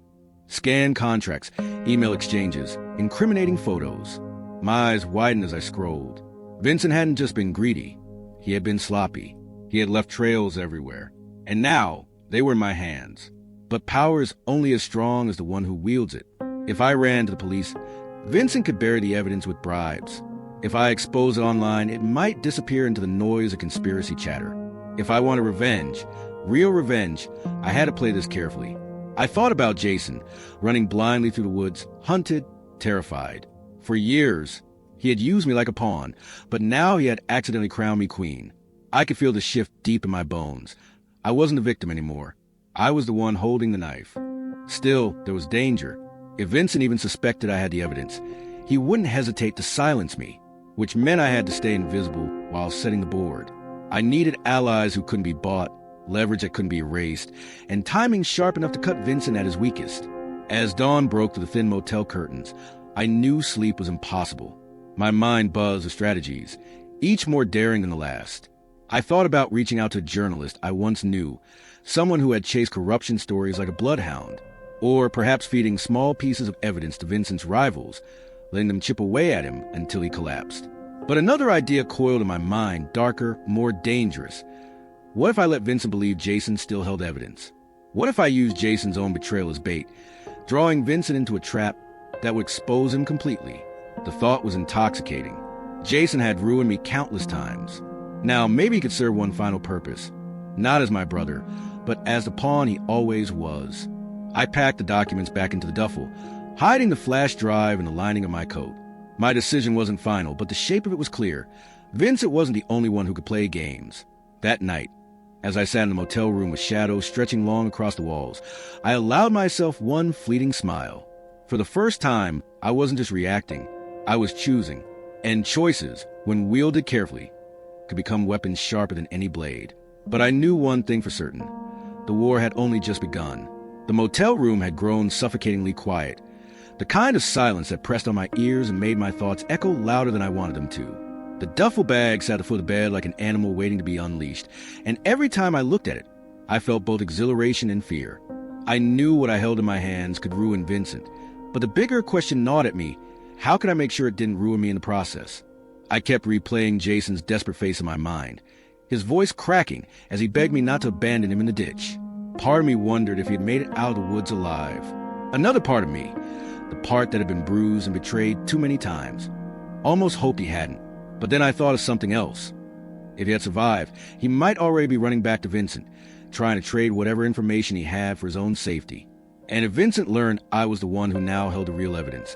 Scanned contracts, email exchanges, incriminating photos. My eyes widened as I scrolled. Vincent hadn't just been greedy. He had been sloppy. He had left trails everywhere. And now, they were in my hands. But power is only as strong as the one who wields it. If I ran to the police, Vincent could bury the evidence with bribes. If I exposed it online, it might disappear into the noise of conspiracy chatter. If I wanted revenge, real revenge, I had to play this carefully. I thought about Jason, running blindly through the woods, hunted, terrified. For years, he had used me like a pawn, but now he had accidentally crowned me queen. I could feel the shift deep in my bones. I wasn't the victim anymore. I was the one holding the knife. Still, there was danger. If Vincent even suspected I had the evidence, he wouldn't hesitate to silence me, which meant I had to stay invisible while setting the board. I needed allies who couldn't be bought, leverage that couldn't be erased, and timing sharp enough to cut Vincent at his weakest. As dawn broke through the thin motel curtains, I knew sleep was impossible. My mind buzzed with strategies, each more daring than the last. I thought about reaching out to a journalist I once knew, someone who had chased corruption stories like a bloodhound, or perhaps feeding small pieces of evidence to Vincent's rivals, letting them chip away at him until he collapsed. But another idea coiled in my mind, darker, more dangerous. What if I let Vincent believe Jason still held evidence? What if I used Jason's own betrayal as bait, drawing Vincent into a trap that would expose him completely? The thought was intoxicating. Jason had ruined me countless times. Now, maybe he could serve one final purpose. Not as my brother, but as the pawn he always was. I packed the documents back into the duffel, hiding the flash drive in the lining of my coat. My decision wasn't final, but the shape of it was clear. Vincent wasn't the only one who could play games. That night, As I sat in the motel room with shadows stretching long across the walls, I allowed myself one fleeting smile. For the first time, I wasn't just reacting, I was choosing. And choices, when wielded carefully, could become weapons sharper than any blade. But I knew one thing for certain. The war had only just begun. The motel room had grown suffocatingly quiet, the kind of silence that pressed on my ears and made my thoughts echo louder than I wanted them to. The duffel bag sat at the foot of the bed like an animal waiting to be unleashed, and every time I looked at it, I felt both exhilaration and fear. I knew what I held in my hands could ruin Vincent, but the bigger question gnawed at me: how could I make sure it didn't ruin me in the process? I kept replaying Jason's desperate face in my mind, his voice cracking as he begged me not to abandon him in the ditch. Part of me wondered if he had made it out of the woods alive. Another part of me, the part that had been bruised and betrayed too many times, almost hoped he hadn't. But then I thought of something else. If he had survived, he might already be running back to Vincent, trying to trade whatever information he had for his own safety. And if Vincent learned I was the one who now held the real evidence,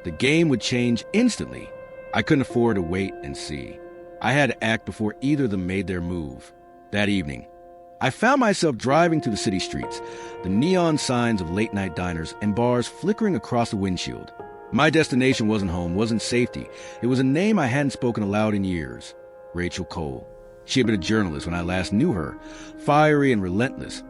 the game would change instantly. I couldn't afford to wait and see. I had to act before either of them made their move. That evening, I found myself driving through the city streets, the neon signs of late-night diners and bars flickering across the windshield. My destination wasn't home, wasn't safety. It was a name I hadn't spoken aloud in years. Rachel Cole. She had been a journalist when I last knew her, fiery and relentless,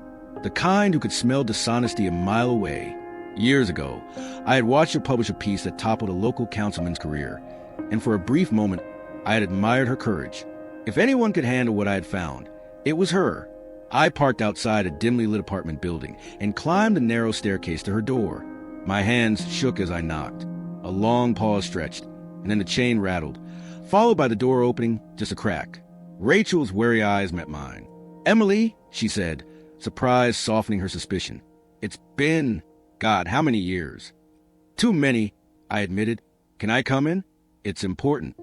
the kind who could smell dishonesty a mile away. Years ago, I had watched her publish a piece that toppled a local councilman's career, and for a brief moment, I had admired her courage. If anyone could handle what I had found, it was her. I parked outside a dimly lit apartment building and climbed the narrow staircase to her door. My hands shook as I knocked. A long pause stretched, and then the chain rattled, followed by the door opening, just a crack. Rachel's wary eyes met mine. "Emily," she said, surprise softening her suspicion. "It's been, God, how many years?" "Too many," I admitted. "Can I come in? It's important."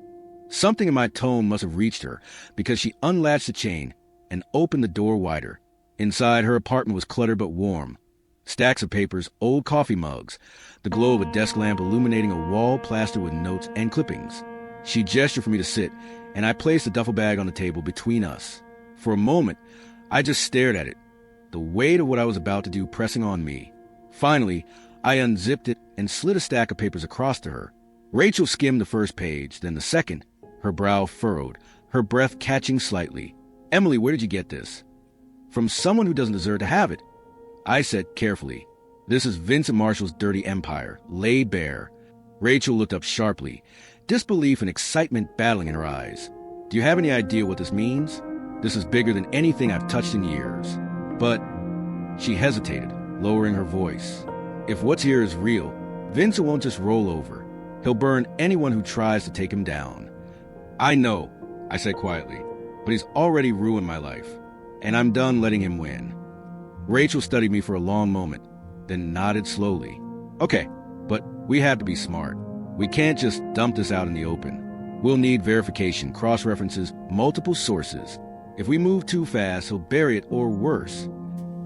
Something in my tone must have reached her, because she unlatched the chain and opened the door wider. Inside, her apartment was cluttered but warm. Stacks of papers, old coffee mugs, the glow of a desk lamp illuminating a wall plastered with notes and clippings. She gestured for me to sit, and I placed the duffel bag on the table between us. For a moment, I just stared at it, the weight of what I was about to do pressing on me. Finally, I unzipped it and slid a stack of papers across to her. Rachel skimmed the first page, then the second, her brow furrowed, her breath catching slightly. "Emily, where did you get this?" "From someone who doesn't deserve to have it," I said carefully. "This is Vincent Marshall's dirty empire, laid bare." Rachel looked up sharply, disbelief and excitement battling in her eyes. "Do you have any idea what this means? This is bigger than anything I've touched in years." "But," she hesitated, lowering her voice, "if what's here is real, Vincent won't just roll over. He'll burn anyone who tries to take him down." "I know," I said quietly, "but he's already ruined my life, and I'm done letting him win." Rachel studied me for a long moment, then nodded slowly. "Okay, but we have to be smart. We can't just dump this out in the open. We'll need verification, cross-references, multiple sources. If we move too fast, he'll bury it or worse."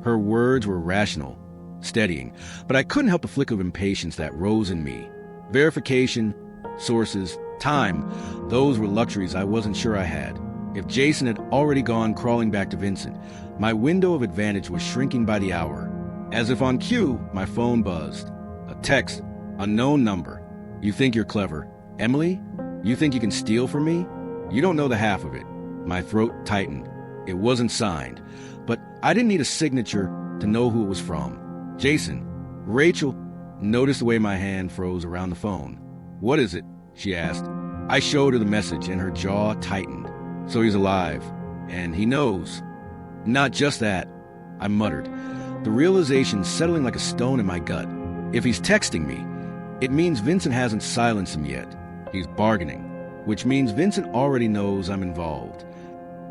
Her words were rational, steadying, but I couldn't help the flicker of impatience that rose in me. Verification, sources, time, those were luxuries I wasn't sure I had. If Jason had already gone crawling back to Vincent, my window of advantage was shrinking by the hour. As if on cue, my phone buzzed. A text, unknown number. "You think you're clever. Emily? You think you can steal from me? You don't know the half of it." My throat tightened. It wasn't signed, but I didn't need a signature to know who it was from. "Jason." Rachel noticed the way my hand froze around the phone. "What is it?" she asked. I showed her the message, and her jaw tightened. "So he's alive, and he knows." "Not just that," I muttered, the realization settling like a stone in my gut. If he's texting me, it means Vincent hasn't silenced him yet. He's bargaining, which means Vincent already knows I'm involved.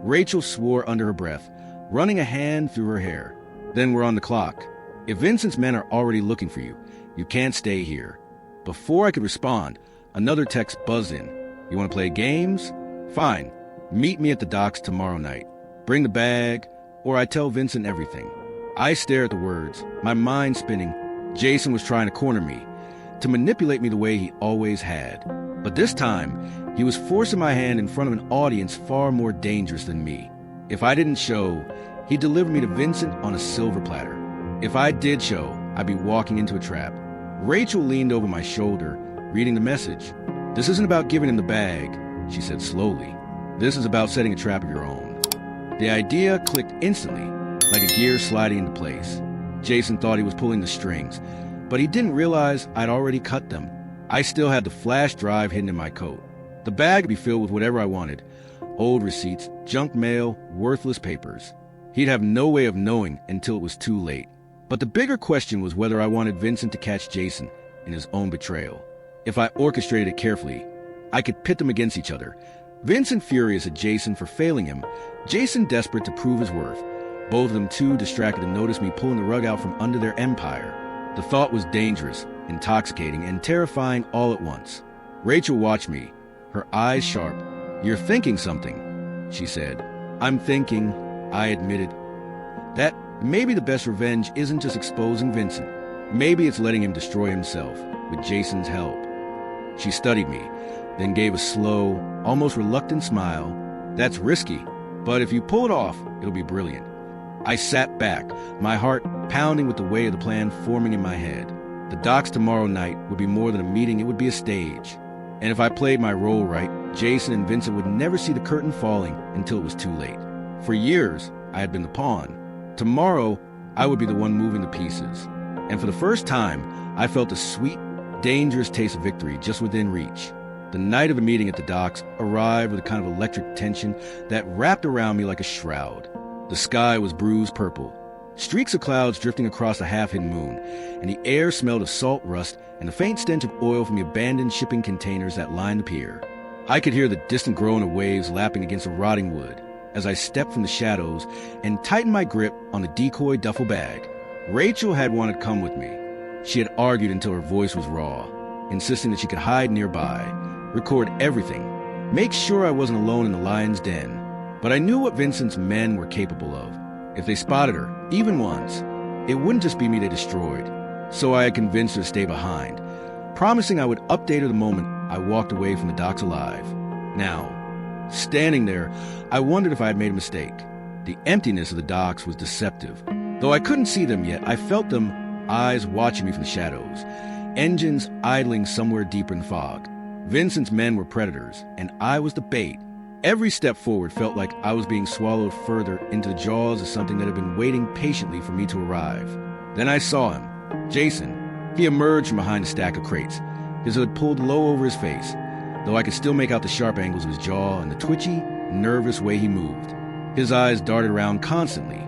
Rachel swore under her breath, running a hand through her hair. "Then we're on the clock. If Vincent's men are already looking for you, you can't stay here." Before I could respond, another text buzzed in. "You want to play games? Fine. Meet me at the docks tomorrow night. Bring the bag, or I tell Vincent everything." I stared at the words, my mind spinning. Jason was trying to corner me, to manipulate me the way he always had. But this time, he was forcing my hand in front of an audience far more dangerous than me. If I didn't show, He delivered me to Vincent on a silver platter. If I did show, I'd be walking into a trap. Rachel leaned over my shoulder, reading the message. "This isn't about giving him the bag," she said slowly. "This is about setting a trap of your own." The idea clicked instantly, like a gear sliding into place. Jason thought he was pulling the strings, but he didn't realize I'd already cut them. I still had the flash drive hidden in my coat. The bag would be filled with whatever I wanted. Old receipts, junk mail, worthless papers. He'd have no way of knowing until it was too late. But the bigger question was whether I wanted Vincent to catch Jason in his own betrayal. If I orchestrated it carefully, I could pit them against each other. Vincent furious at Jason for failing him, Jason desperate to prove his worth. Both of them too distracted to notice me pulling the rug out from under their empire. The thought was dangerous, intoxicating, and terrifying all at once. Rachel watched me, her eyes sharp. "You're thinking something," she said. "I'm thinking," I admitted, "that maybe the best revenge isn't just exposing Vincent. Maybe it's letting him destroy himself, with Jason's help." She studied me, then gave a slow, almost reluctant smile. "That's risky, but if you pull it off, it'll be brilliant." I sat back, my heart pounding with the weight of the plan forming in my head. The docks tomorrow night would be more than a meeting, it would be a stage. And if I played my role right, Jason and Vincent would never see the curtain falling until it was too late. For years, I had been the pawn. Tomorrow, I would be the one moving the pieces. And for the first time, I felt a sweet, dangerous taste of victory just within reach. The night of the meeting at the docks arrived with a kind of electric tension that wrapped around me like a shroud. The sky was bruised purple, streaks of clouds drifting across the half-hidden moon, and the air smelled of salt rust and the faint stench of oil from the abandoned shipping containers that lined the pier. I could hear the distant groan of waves lapping against the rotting wood as I stepped from the shadows and tightened my grip on the decoy duffel bag. Rachel had wanted to come with me. She had argued until her voice was raw, insisting that she could hide nearby, record everything, make sure I wasn't alone in the lion's den. But I knew what Vincent's men were capable of. If they spotted her, even once, it wouldn't just be me they destroyed. So I had convinced her to stay behind, promising I would update her the moment I walked away from the docks alive. Now, standing there, I wondered if I had made a mistake. The emptiness of the docks was deceptive. Though I couldn't see them yet, I felt them, eyes watching me from the shadows, engines idling somewhere deeper in the fog. Vincent's men were predators, and I was the bait. Every step forward felt like I was being swallowed further into the jaws of something that had been waiting patiently for me to arrive. Then I saw him, Jason. He emerged from behind a stack of crates, his hood pulled low over his face, though I could still make out the sharp angles of his jaw and the twitchy, nervous way he moved. His eyes darted around constantly,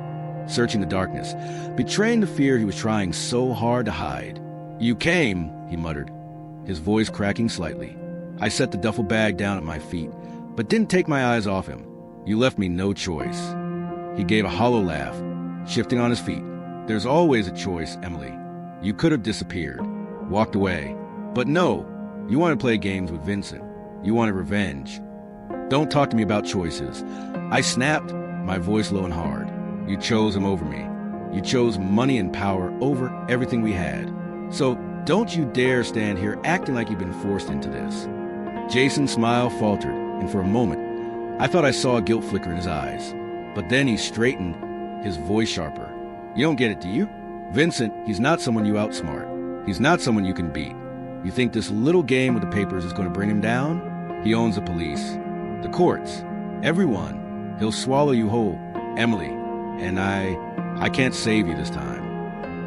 searching the darkness, betraying the fear he was trying so hard to hide. "You came," he muttered, his voice cracking slightly. I set the duffel bag down at my feet, but didn't take my eyes off him. "You left me no choice." He gave a hollow laugh, shifting on his feet. "There's always a choice, Emily. You could have disappeared, walked away. But no, you wanted to play games with Vincent. You wanted revenge. Don't talk to me about choices." I snapped, my voice low and hard. "You chose him over me. You chose money and power over everything we had. So don't you dare stand here acting like you've been forced into this." Jason's smile faltered, and for a moment, I thought I saw a guilt flicker in his eyes. But then he straightened, his voice sharper. "You don't get it, do you? Vincent, he's not someone you outsmart. He's not someone you can beat. You think this little game with the papers is going to bring him down? He owns the police, the courts, everyone. He'll swallow you whole, Emily. And I can't save you this time."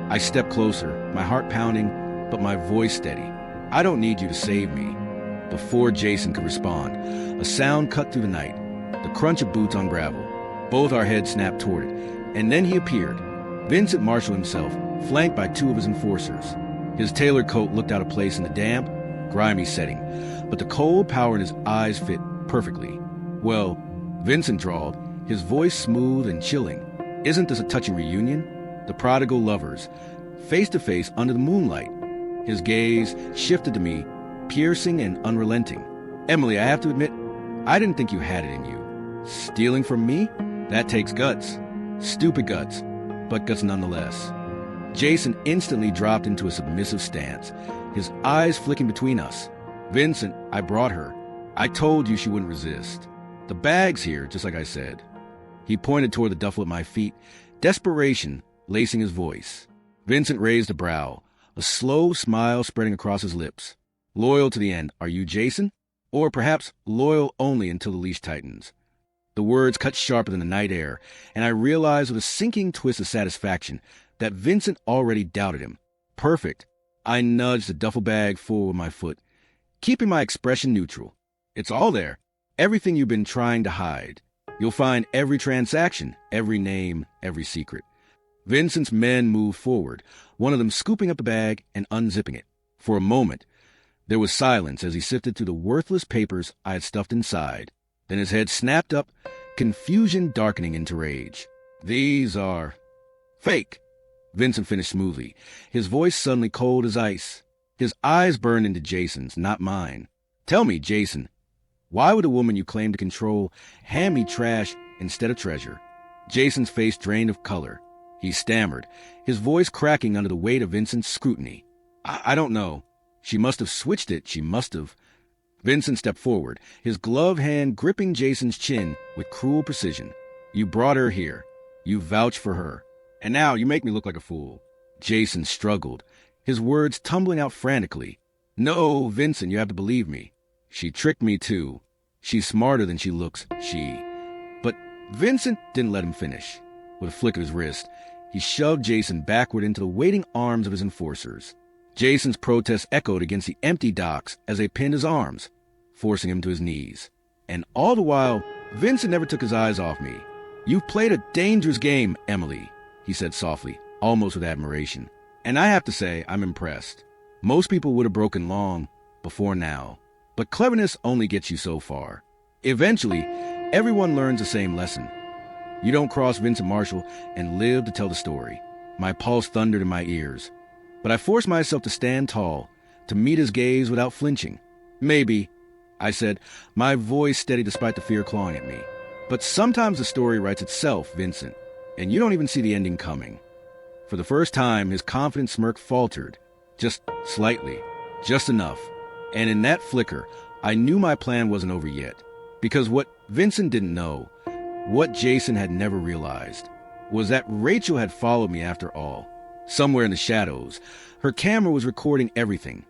I stepped closer, my heart pounding, but my voice steady. "I don't need you to save me." Before Jason could respond, a sound cut through the night, the crunch of boots on gravel. Both our heads snapped toward it, and then he appeared. Vincent marshaled himself, flanked by two of his enforcers. His tailored coat looked out of place in the damp, grimy setting, but the cold power in his eyes fit perfectly. "Well," Vincent drawled, his voice smooth and chilling, "isn't this a touching reunion? The prodigal lovers, face to face under the moonlight." His gaze shifted to me, piercing and unrelenting. "Emily, I have to admit, I didn't think you had it in you. Stealing from me? That takes guts. Stupid guts, but guts nonetheless." Jason instantly dropped into a submissive stance, his eyes flicking between us. "Vincent, I brought her. I told you she wouldn't resist. The bag's here, just like I said." He pointed toward the duffel at my feet, desperation lacing his voice. Vincent raised a brow, a slow smile spreading across his lips. Loyal to the end, are you Jason? Or perhaps loyal only until the leash tightens. The words cut sharper than the night air, and I realized with a sinking twist of satisfaction that Vincent already doubted him. Perfect. I nudged the duffel bag forward with my foot, keeping my expression neutral. It's all there. Everything you've been trying to hide. You'll find every transaction, every name, every secret. Vincent's men moved forward, one of them scooping up the bag and unzipping it. For a moment, there was silence as he sifted through the worthless papers I had stuffed inside. Then his head snapped up, confusion darkening into rage. These are fake, Vincent finished smoothly, his voice suddenly cold as ice. His eyes burned into Jason's, not mine. Tell me, Jason, why would a woman you claim to control hand me trash instead of treasure? Jason's face drained of color. He stammered, his voice cracking under the weight of Vincent's scrutiny. I don't know. She must have switched it. She must have. Vincent stepped forward, his gloved hand gripping Jason's chin with cruel precision. You brought her here. You vouched for her. And now you make me look like a fool. Jason struggled, his words tumbling out frantically. No, Vincent, you have to believe me. She tricked me too. She's smarter than she looks, But Vincent didn't let him finish. With a flick of his wrist, he shoved Jason backward into the waiting arms of his enforcers. Jason's protest echoed against the empty docks as they pinned his arms, forcing him to his knees. And all the while, Vincent never took his eyes off me. You've played a dangerous game, Emily, he said softly, almost with admiration. And I have to say, I'm impressed. Most people would have broken long before now. But cleverness only gets you so far. Eventually, everyone learns the same lesson. You don't cross Vincent Marshall and live to tell the story. My pulse thundered in my ears. But I forced myself to stand tall, to meet his gaze without flinching. Maybe, I said, my voice steady despite the fear clawing at me. But sometimes the story writes itself, Vincent, and you don't even see the ending coming. For the first time, his confident smirk faltered, just slightly, just enough. And in that flicker, I knew my plan wasn't over yet. Because what Vincent didn't know, what Jason had never realized, was that Rachel had followed me after all. Somewhere in the shadows, her camera was recording everything.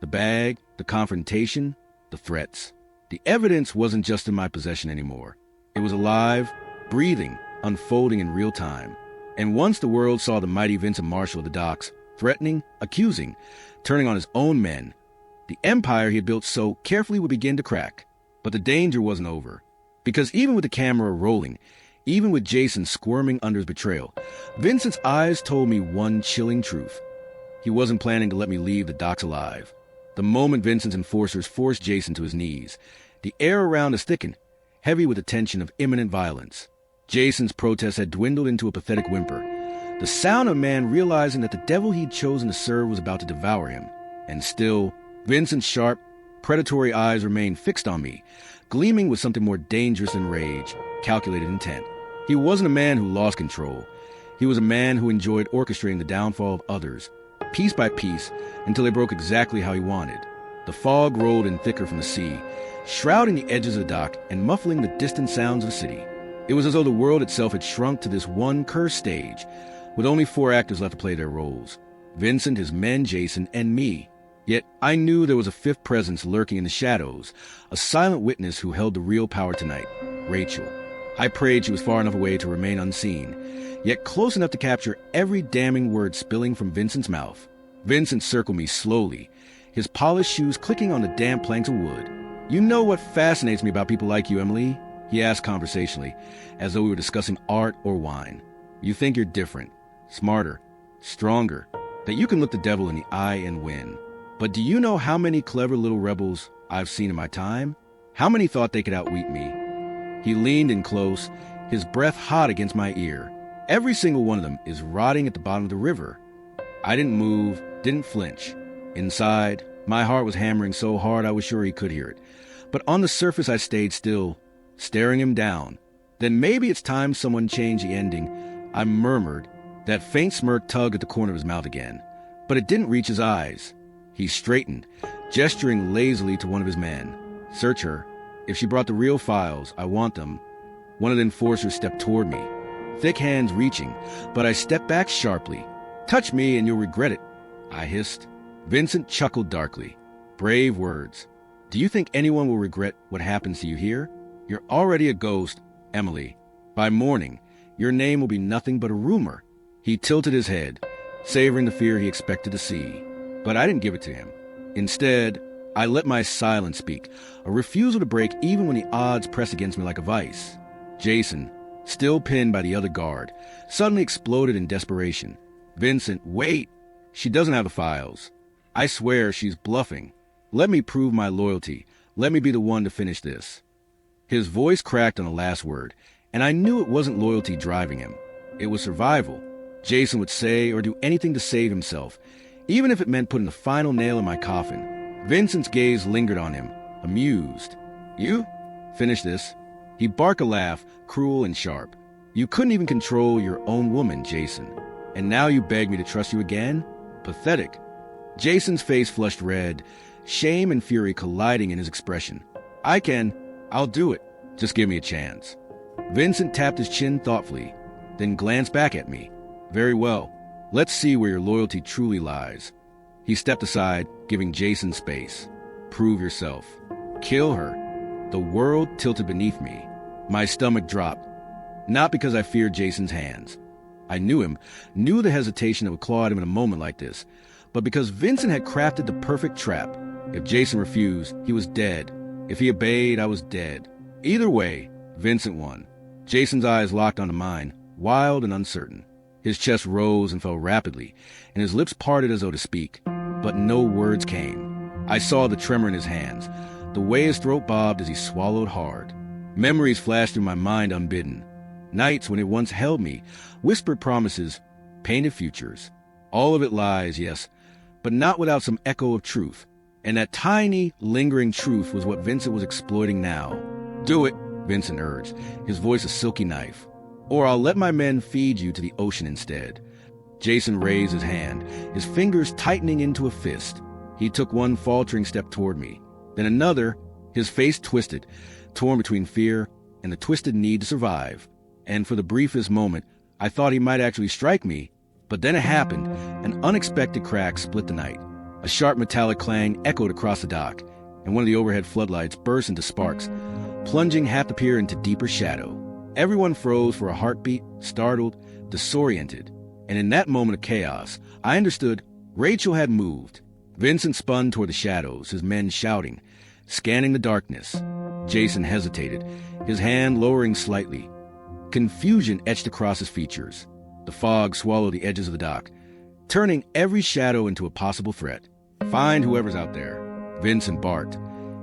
The bag, the confrontation, the threats. The evidence wasn't just in my possession anymore. It was alive, breathing, unfolding in real time. And once the world saw the mighty Vincent Marshall at the docks, threatening, accusing, turning on his own men, the empire he had built so carefully would begin to crack. But the danger wasn't over. Because even with the camera rolling, even with Jason squirming under his betrayal, Vincent's eyes told me one chilling truth. He wasn't planning to let me leave the docks alive. The moment Vincent's enforcers forced Jason to his knees, the air around us thickened, heavy with the tension of imminent violence. Jason's protest had dwindled into a pathetic whimper, the sound of a man realizing that the devil he'd chosen to serve was about to devour him. And still, Vincent's sharp, predatory eyes remained fixed on me, gleaming with something more dangerous than rage, calculated intent. He wasn't a man who lost control. He was a man who enjoyed orchestrating the downfall of others, piece by piece, until they broke exactly how he wanted. The fog rolled in thicker from the sea, shrouding the edges of the dock and muffling the distant sounds of the city. It was as though the world itself had shrunk to this one cursed stage, with only 4 actors left to play their roles: Vincent, his men, Jason, and me. Yet I knew there was a fifth presence lurking in the shadows, a silent witness who held the real power tonight: Rachel. I prayed she was far enough away to remain unseen, yet close enough to capture every damning word spilling from Vincent's mouth. Vincent circled me slowly, his polished shoes clicking on the damp planks of wood. You know what fascinates me about people like you, Emily? He asked conversationally, as though we were discussing art or wine. You think you're different, smarter, stronger, that you can look the devil in the eye and win. But do you know how many clever little rebels I've seen in my time? How many thought they could outwit me? He leaned in close, his breath hot against my ear. Every single one of them is rotting at the bottom of the river. I didn't move, didn't flinch. Inside, my heart was hammering so hard I was sure he could hear it. But on the surface I stayed still, staring him down. Then maybe it's time someone changed the ending, I murmured. That faint smirk tugged at the corner of his mouth again. But it didn't reach his eyes. He straightened, gesturing lazily to one of his men. Search her. If she brought the real files, I want them. One of the enforcers stepped toward me, thick hands reaching, but I stepped back sharply. "Touch me and you'll regret it," I hissed. Vincent chuckled darkly. "Brave words. Do you think anyone will regret what happens to you here? You're already a ghost, Emily. By morning, your name will be nothing but a rumor." He tilted his head, savoring the fear he expected to see. But I didn't give it to him. Instead, I let my silence speak, a refusal to break even when the odds pressed against me like a vice. Jason, still pinned by the other guard, suddenly exploded in desperation. "Vincent, wait! She doesn't have the files. I swear she's bluffing. Let me prove my loyalty. Let me be the one to finish this." His voice cracked on the last word, and I knew it wasn't loyalty driving him. It was survival. Jason would say or do anything to save himself, even if it meant putting the final nail in my coffin. Vincent's gaze lingered on him, amused. "You? Finish this." He barked a laugh, cruel and sharp. "You couldn't even control your own woman, Jason. And now you beg me to trust you again? Pathetic." Jason's face flushed red, shame and fury colliding in his expression. I'll do it. Just give me a chance." Vincent tapped his chin thoughtfully, then glanced back at me. "Very well. Let's see where your loyalty truly lies." He stepped aside, giving Jason space. "Prove yourself. Kill her." The world tilted beneath me. My stomach dropped. Not because I feared Jason's hands. I knew him, knew the hesitation that would claw at him in a moment like this, but because Vincent had crafted the perfect trap. If Jason refused, he was dead. If he obeyed, I was dead. Either way, Vincent won. Jason's eyes locked onto mine, wild and uncertain. His chest rose and fell rapidly, and his lips parted as though to speak, but no words came. I saw the tremor in his hands, the way his throat bobbed as he swallowed hard. Memories flashed through my mind unbidden. Nights when it once held me, whispered promises, painted futures. All of it lies, yes, but not without some echo of truth. And that tiny, lingering truth was what Vincent was exploiting now. "Do it," Vincent urged, his voice a silky knife. "Or I'll let my men feed you to the ocean instead." Jason raised his hand, his fingers tightening into a fist. He took one faltering step toward me, then another, his face twisted, torn between fear and the twisted need to survive. And for the briefest moment, I thought he might actually strike me, but then it happened. An unexpected crack split the night. A sharp metallic clang echoed across the dock, and one of the overhead floodlights burst into sparks, plunging half the pier into deeper shadow. Everyone froze for a heartbeat, startled, disoriented. And in that moment of chaos, I understood Rachel had moved. Vincent spun toward the shadows, his men shouting, scanning the darkness. Jason hesitated, his hand lowering slightly. Confusion etched across his features. The fog swallowed the edges of the dock, turning every shadow into a possible threat. "Find whoever's out there," Vincent barked,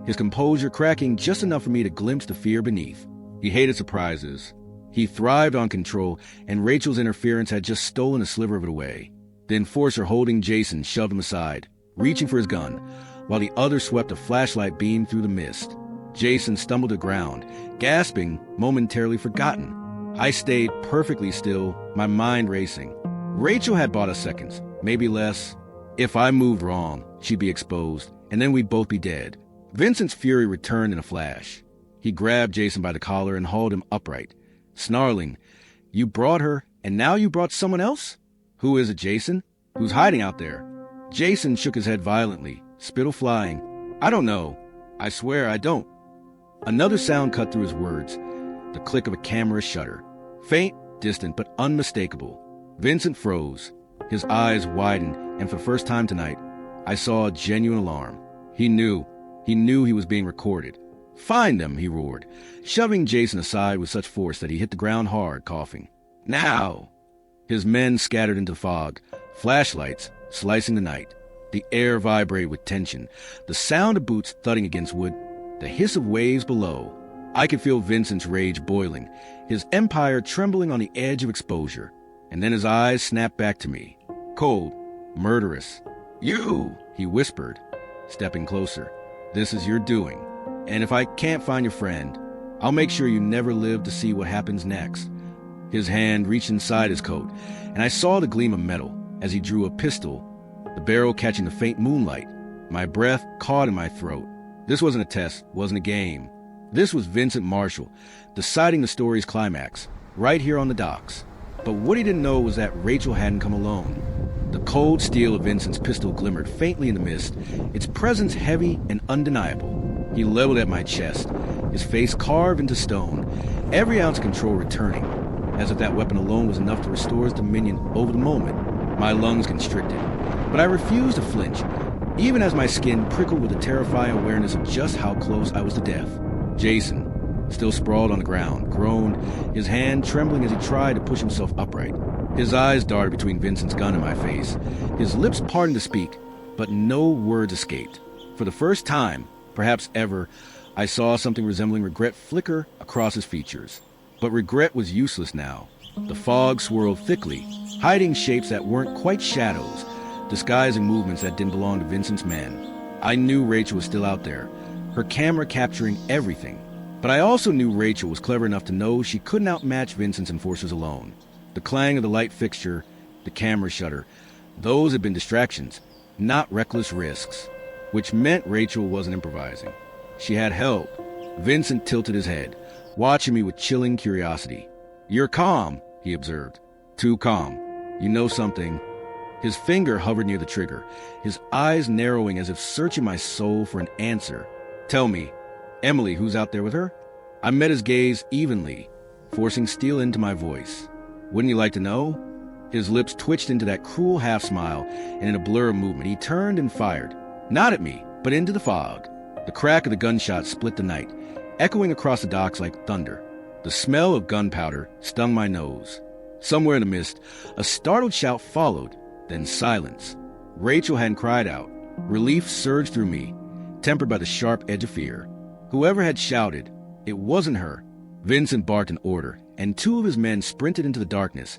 his composure cracking just enough for me to glimpse the fear beneath. He hated surprises. He thrived on control, and Rachel's interference had just stolen a sliver of it away. The enforcer holding Jason shoved him aside, reaching for his gun, while the other swept a flashlight beam through the mist. Jason stumbled to the ground, gasping, momentarily forgotten. I stayed perfectly still, my mind racing. Rachel had bought us seconds, maybe less. If I moved wrong, she'd be exposed, and then we'd both be dead. Vincent's fury returned in a flash. He grabbed Jason by the collar and hauled him upright, snarling, "You brought her, and now you brought someone else? Who is it, Jason? Who's hiding out there?" Jason shook his head violently, spittle flying. "I don't know. I swear I don't." Another sound cut through his words, the click of a camera shutter. Faint, distant, but unmistakable. Vincent froze. His eyes widened, and for the first time tonight, I saw a genuine alarm. He knew he was being recorded. "Find them," he roared, shoving Jason aside with such force that he hit the ground hard, coughing. "Now!" His men scattered into fog, flashlights slicing the night. The air vibrated with tension, the sound of boots thudding against wood, the hiss of waves below. I could feel Vincent's rage boiling, his empire trembling on the edge of exposure. And then his eyes snapped back to me, cold, murderous. "You!" he whispered, stepping closer. "This is your doing. And if I can't find your friend, I'll make sure you never live to see what happens next." His hand reached inside his coat, and I saw the gleam of metal as he drew a pistol, the barrel catching the faint moonlight. My breath caught in my throat. This wasn't a test, wasn't a game. This was Vincent Marshall, deciding the story's climax, right here on the docks. But what he didn't know was that Rachel hadn't come alone. The cold steel of Vincent's pistol glimmered faintly in the mist, its presence heavy and undeniable. He leveled at my chest, his face carved into stone, every ounce of control returning, as if that weapon alone was enough to restore his dominion over the moment. My lungs constricted, but I refused to flinch, even as my skin prickled with a terrifying awareness of just how close I was to death. Jason, still sprawled on the ground, groaned, his hand trembling as he tried to push himself upright. His eyes darted between Vincent's gun and my face. His lips parted to speak, but no words escaped. For the first time, perhaps ever, I saw something resembling regret flicker across his features. But regret was useless now. The fog swirled thickly, hiding shapes that weren't quite shadows, disguising movements that didn't belong to Vincent's men. I knew Rachel was still out there, her camera capturing everything. But I also knew Rachel was clever enough to know she couldn't outmatch Vincent's enforcers alone. The clang of the light fixture, the camera shutter, those had been distractions, not reckless risks, which meant Rachel wasn't improvising. She had help. Vincent tilted his head, watching me with chilling curiosity. "You're calm," he observed. "Too calm. You know something." His finger hovered near the trigger, his eyes narrowing as if searching my soul for an answer. "Tell me, Emily, who's out there with her?" I met his gaze evenly, forcing steel into my voice. "Wouldn't you like to know?" His lips twitched into that cruel half-smile, and in a blur of movement, he turned and fired. Not at me, but into the fog. The crack of the gunshot split the night, echoing across the docks like thunder. The smell of gunpowder stung my nose. Somewhere in the mist, a startled shout followed, then silence. Rachel hadn't cried out. Relief surged through me, tempered by the sharp edge of fear. Whoever had shouted, it wasn't her. Vincent barked an order, and two of his men sprinted into the darkness,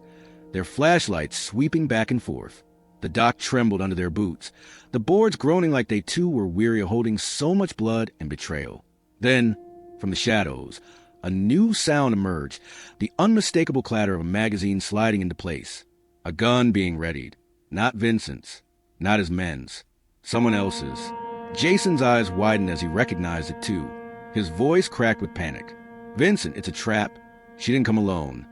their flashlights sweeping back and forth. The dock trembled under their boots, the boards groaning like they too were weary of holding so much blood and betrayal. Then, from the shadows, a new sound emerged, the unmistakable clatter of a magazine sliding into place. A gun being readied. Not Vincent's, not his men's, someone else's. Jason's eyes widened as he recognized it too. His voice cracked with panic. "Vincent, it's a trap. She didn't come alone."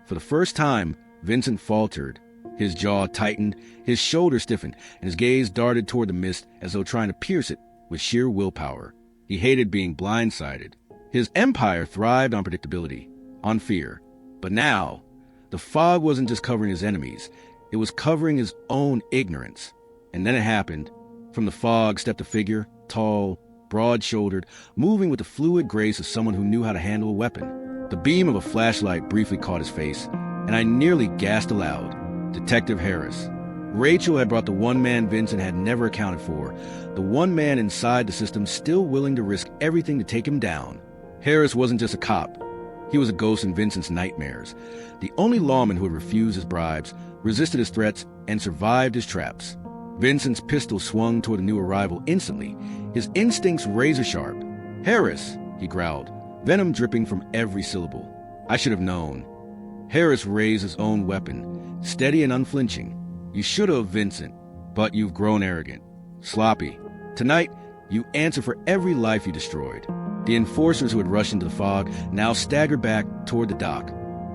For the first time, Vincent faltered. His jaw tightened, his shoulder stiffened, and his gaze darted toward the mist as though trying to pierce it with sheer willpower. He hated being blindsided. His empire thrived on predictability, on fear. But now, the fog wasn't just covering his enemies, it was covering his own ignorance. And then it happened. From the fog stepped a figure, tall, broad-shouldered, moving with the fluid grace of someone who knew how to handle a weapon. The beam of a flashlight briefly caught his face, and I nearly gasped aloud. Detective Harris. Rachel had brought the one man Vincent had never accounted for, the one man inside the system still willing to risk everything to take him down. Harris wasn't just a cop. He was a ghost in Vincent's nightmares, the only lawman who had refused his bribes, resisted his threats, and survived his traps. Vincent's pistol swung toward the new arrival instantly, his instincts razor-sharp. "Harris," he growled, venom dripping from every syllable. I should have known. Harris raised his own weapon, steady and unflinching. "You should have, Vincent, but you've grown arrogant. Sloppy. Tonight, you answer for every life you destroyed." The enforcers who had rushed into the fog now staggered back toward the dock,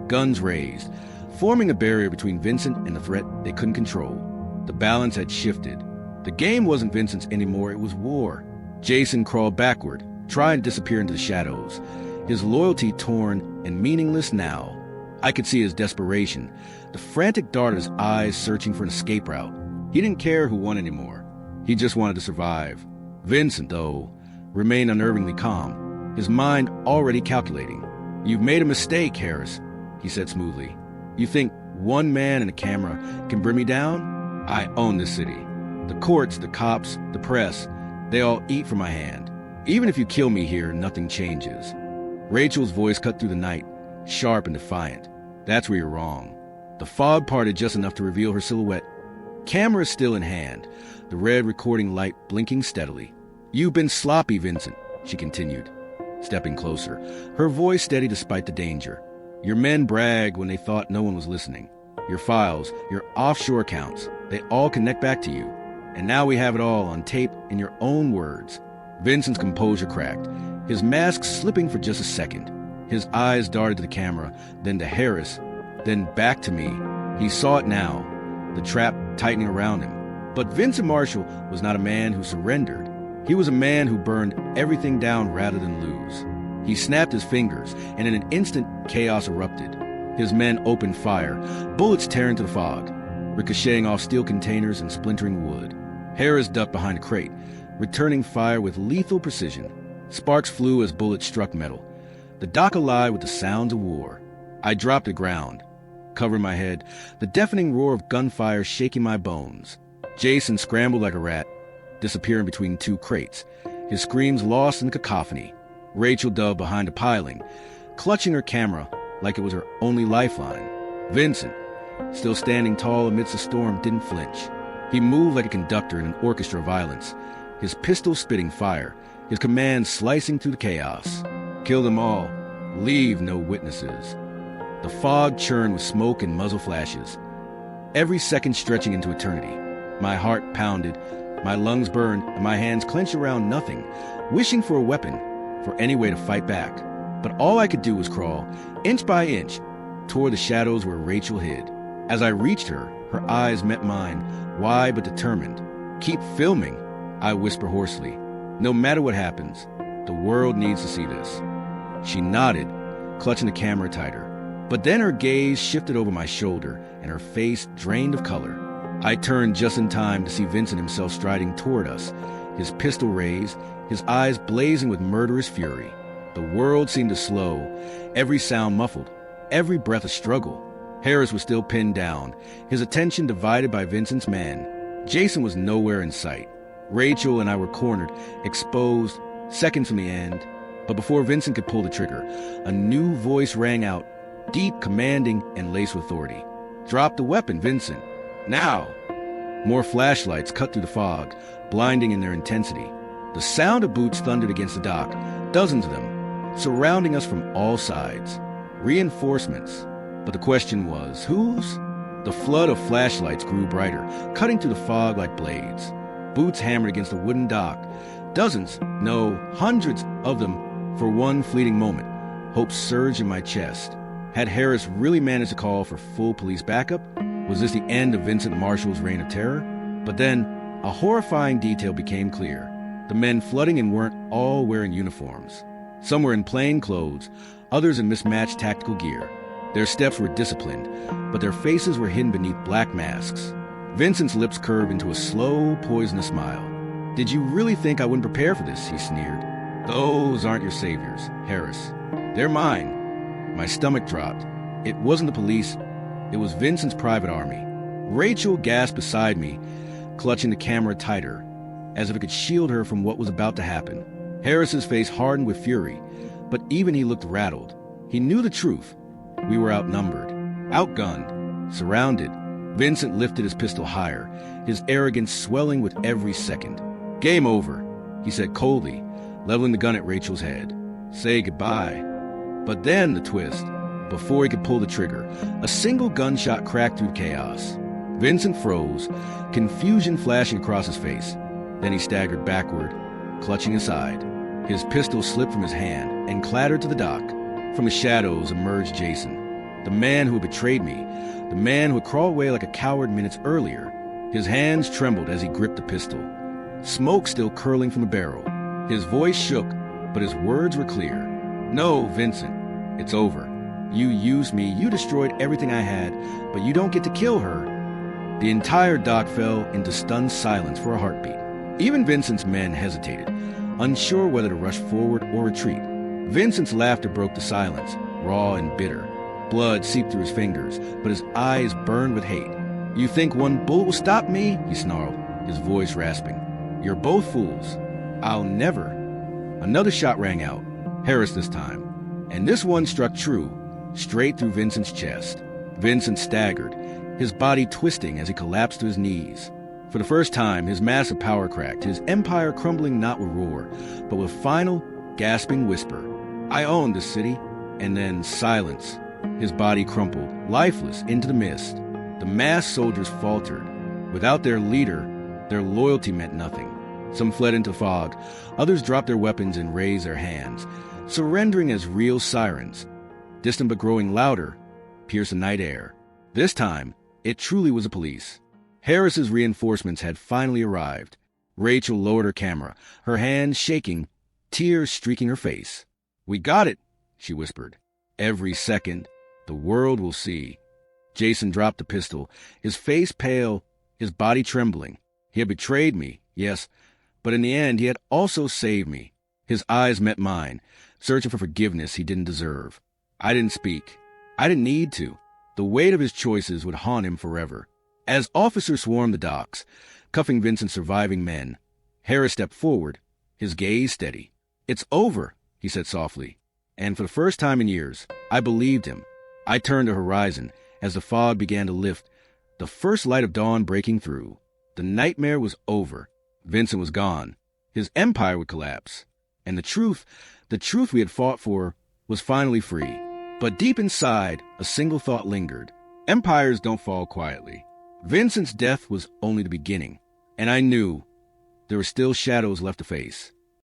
guns raised, forming a barrier between Vincent and the threat they couldn't control. The balance had shifted. The game wasn't Vincent's anymore, it was war. Jason crawled backward, trying to disappear into the shadows, his loyalty torn and meaningless now. I could see his desperation, the frantic dart of his eyes searching for an escape route. He didn't care who won anymore. He just wanted to survive. Vincent, though, remained unnervingly calm, his mind already calculating. "You've made a mistake, Harris," he said smoothly. "You think one man and a camera can bring me down? I own this city. The courts, the cops, the press, they all eat from my hand. Even if you kill me here, nothing changes." Rachel's voice cut through the night, sharp and defiant. "That's where you're wrong." The fog parted just enough to reveal her silhouette. Camera still in hand, the red recording light blinking steadily. "You've been sloppy, Vincent," she continued, stepping closer, her voice steady despite the danger. "Your men brag when they thought no one was listening. Your files, your offshore accounts, they all connect back to you. And now we have it all on tape in your own words." Vincent's composure cracked, his mask slipping for just a second. His eyes darted to the camera, then to Harris, then back to me. He saw it now, the trap tightening around him. But Vincent Marshall was not a man who surrendered. He was a man who burned everything down rather than lose. He snapped his fingers, and in an instant, chaos erupted. His men opened fire, bullets tearing through the fog, ricocheting off steel containers and splintering wood. Harris ducked behind a crate, returning fire with lethal precision. Sparks flew as bullets struck metal. The dock alive with the sounds of war. I dropped to the ground, covering my head, the deafening roar of gunfire shaking my bones. Jason scrambled like a rat, disappearing between two crates, his screams lost in the cacophony. Rachel dove behind a piling, clutching her camera like it was her only lifeline. Vincent, still standing tall amidst the storm, didn't flinch. He moved like a conductor in an orchestra of violence, his pistol spitting fire, his commands slicing through the chaos. Kill them all. Leave no witnesses. The fog churned with smoke and muzzle flashes, every second stretching into eternity. My heart pounded, my lungs burned, and my hands clenched around nothing, wishing for a weapon, for any way to fight back. But all I could do was crawl, inch by inch, toward the shadows where Rachel hid. As I reached her, her eyes met mine, wide but determined. Keep filming, I whisper hoarsely. No matter what happens, the world needs to see this. She nodded, clutching the camera tighter. But then her gaze shifted over my shoulder, and her face drained of color. I turned just in time to see Vincent himself striding toward us, his pistol raised, his eyes blazing with murderous fury. The world seemed to slow, every sound muffled, every breath a struggle. Harris was still pinned down, his attention divided by Vincent's men. Jason was nowhere in sight. Rachel and I were cornered, exposed, seconds from the end. But before Vincent could pull the trigger, a new voice rang out, deep, commanding, and laced with authority. Drop the weapon, Vincent. Now! More flashlights cut through the fog, blinding in their intensity. The sound of boots thundered against the dock, dozens of them, surrounding us from all sides. Reinforcements. But the question was, whose? The flood of flashlights grew brighter, cutting through the fog like blades. Boots hammered against the wooden dock. Dozens, no, hundreds of them for one fleeting moment. Hope surged in my chest. Had Harris really managed to call for full police backup? Was this the end of Vincent Marshall's reign of terror? But then, a horrifying detail became clear. The men flooding in weren't all wearing uniforms. Some were in plain clothes, others in mismatched tactical gear. Their steps were disciplined, but their faces were hidden beneath black masks. Vincent's lips curved into a slow, poisonous smile. Did you really think I wouldn't prepare for this? He sneered. Those aren't your saviors, Harris. They're mine. My stomach dropped. It wasn't the police. It was Vincent's private army. Rachel gasped beside me, clutching the camera tighter, as if it could shield her from what was about to happen. Harris's face hardened with fury, but even he looked rattled. He knew the truth. We were outnumbered, outgunned, surrounded. Vincent lifted his pistol higher, his arrogance swelling with every second. Game over, he said coldly, leveling the gun at Rachel's head. Say goodbye. But then the twist. Before he could pull the trigger, a single gunshot cracked through chaos. Vincent froze, confusion flashing across his face. Then he staggered backward, clutching his side. His pistol slipped from his hand and clattered to the dock. From the shadows emerged Jason, the man who had betrayed me, the man who had crawled away like a coward minutes earlier. His hands trembled as he gripped the pistol, smoke still curling from the barrel. His voice shook, but his words were clear. No, Vincent, it's over. You used me, you destroyed everything I had, but you don't get to kill her. The entire dock fell into stunned silence for a heartbeat. Even Vincent's men hesitated, unsure whether to rush forward or retreat. Vincent's laughter broke the silence, raw and bitter. Blood seeped through his fingers, but his eyes burned with hate. You think one bullet will stop me? He snarled, his voice rasping. You're both fools. I'll never. Another shot rang out, Harris this time, and this one struck true, straight through Vincent's chest. Vincent staggered, his body twisting as he collapsed to his knees. For the first time, his massive power cracked, his empire crumbling not with roar, but with final, gasping whisper. I own this city. And then silence. His body crumpled, lifeless, into the mist. The masked soldiers faltered. Without their leader, their loyalty meant nothing. Some fled into fog. Others dropped their weapons and raised their hands, surrendering as real sirens, distant but growing louder, pierced the night air. This time, it truly was the police. Harris's reinforcements had finally arrived. Rachel lowered her camera, her hands shaking, tears streaking her face. "We got it," she whispered. "Every second, the world will see." Jason dropped the pistol, his face pale, his body trembling. He had betrayed me, yes, but in the end he had also saved me. His eyes met mine, searching for forgiveness he didn't deserve. I didn't speak. I didn't need to. The weight of his choices would haunt him forever. As officers swarmed the docks, cuffing Vincent's surviving men, Harris stepped forward, his gaze steady. "It's over," he said softly. And for the first time in years, I believed him. I turned to the horizon as the fog began to lift, the first light of dawn breaking through. The nightmare was over. Vincent was gone. His empire would collapse. And the truth we had fought for, was finally free. But deep inside, a single thought lingered. Empires don't fall quietly. Vincent's death was only the beginning. And I knew there were still shadows left to face.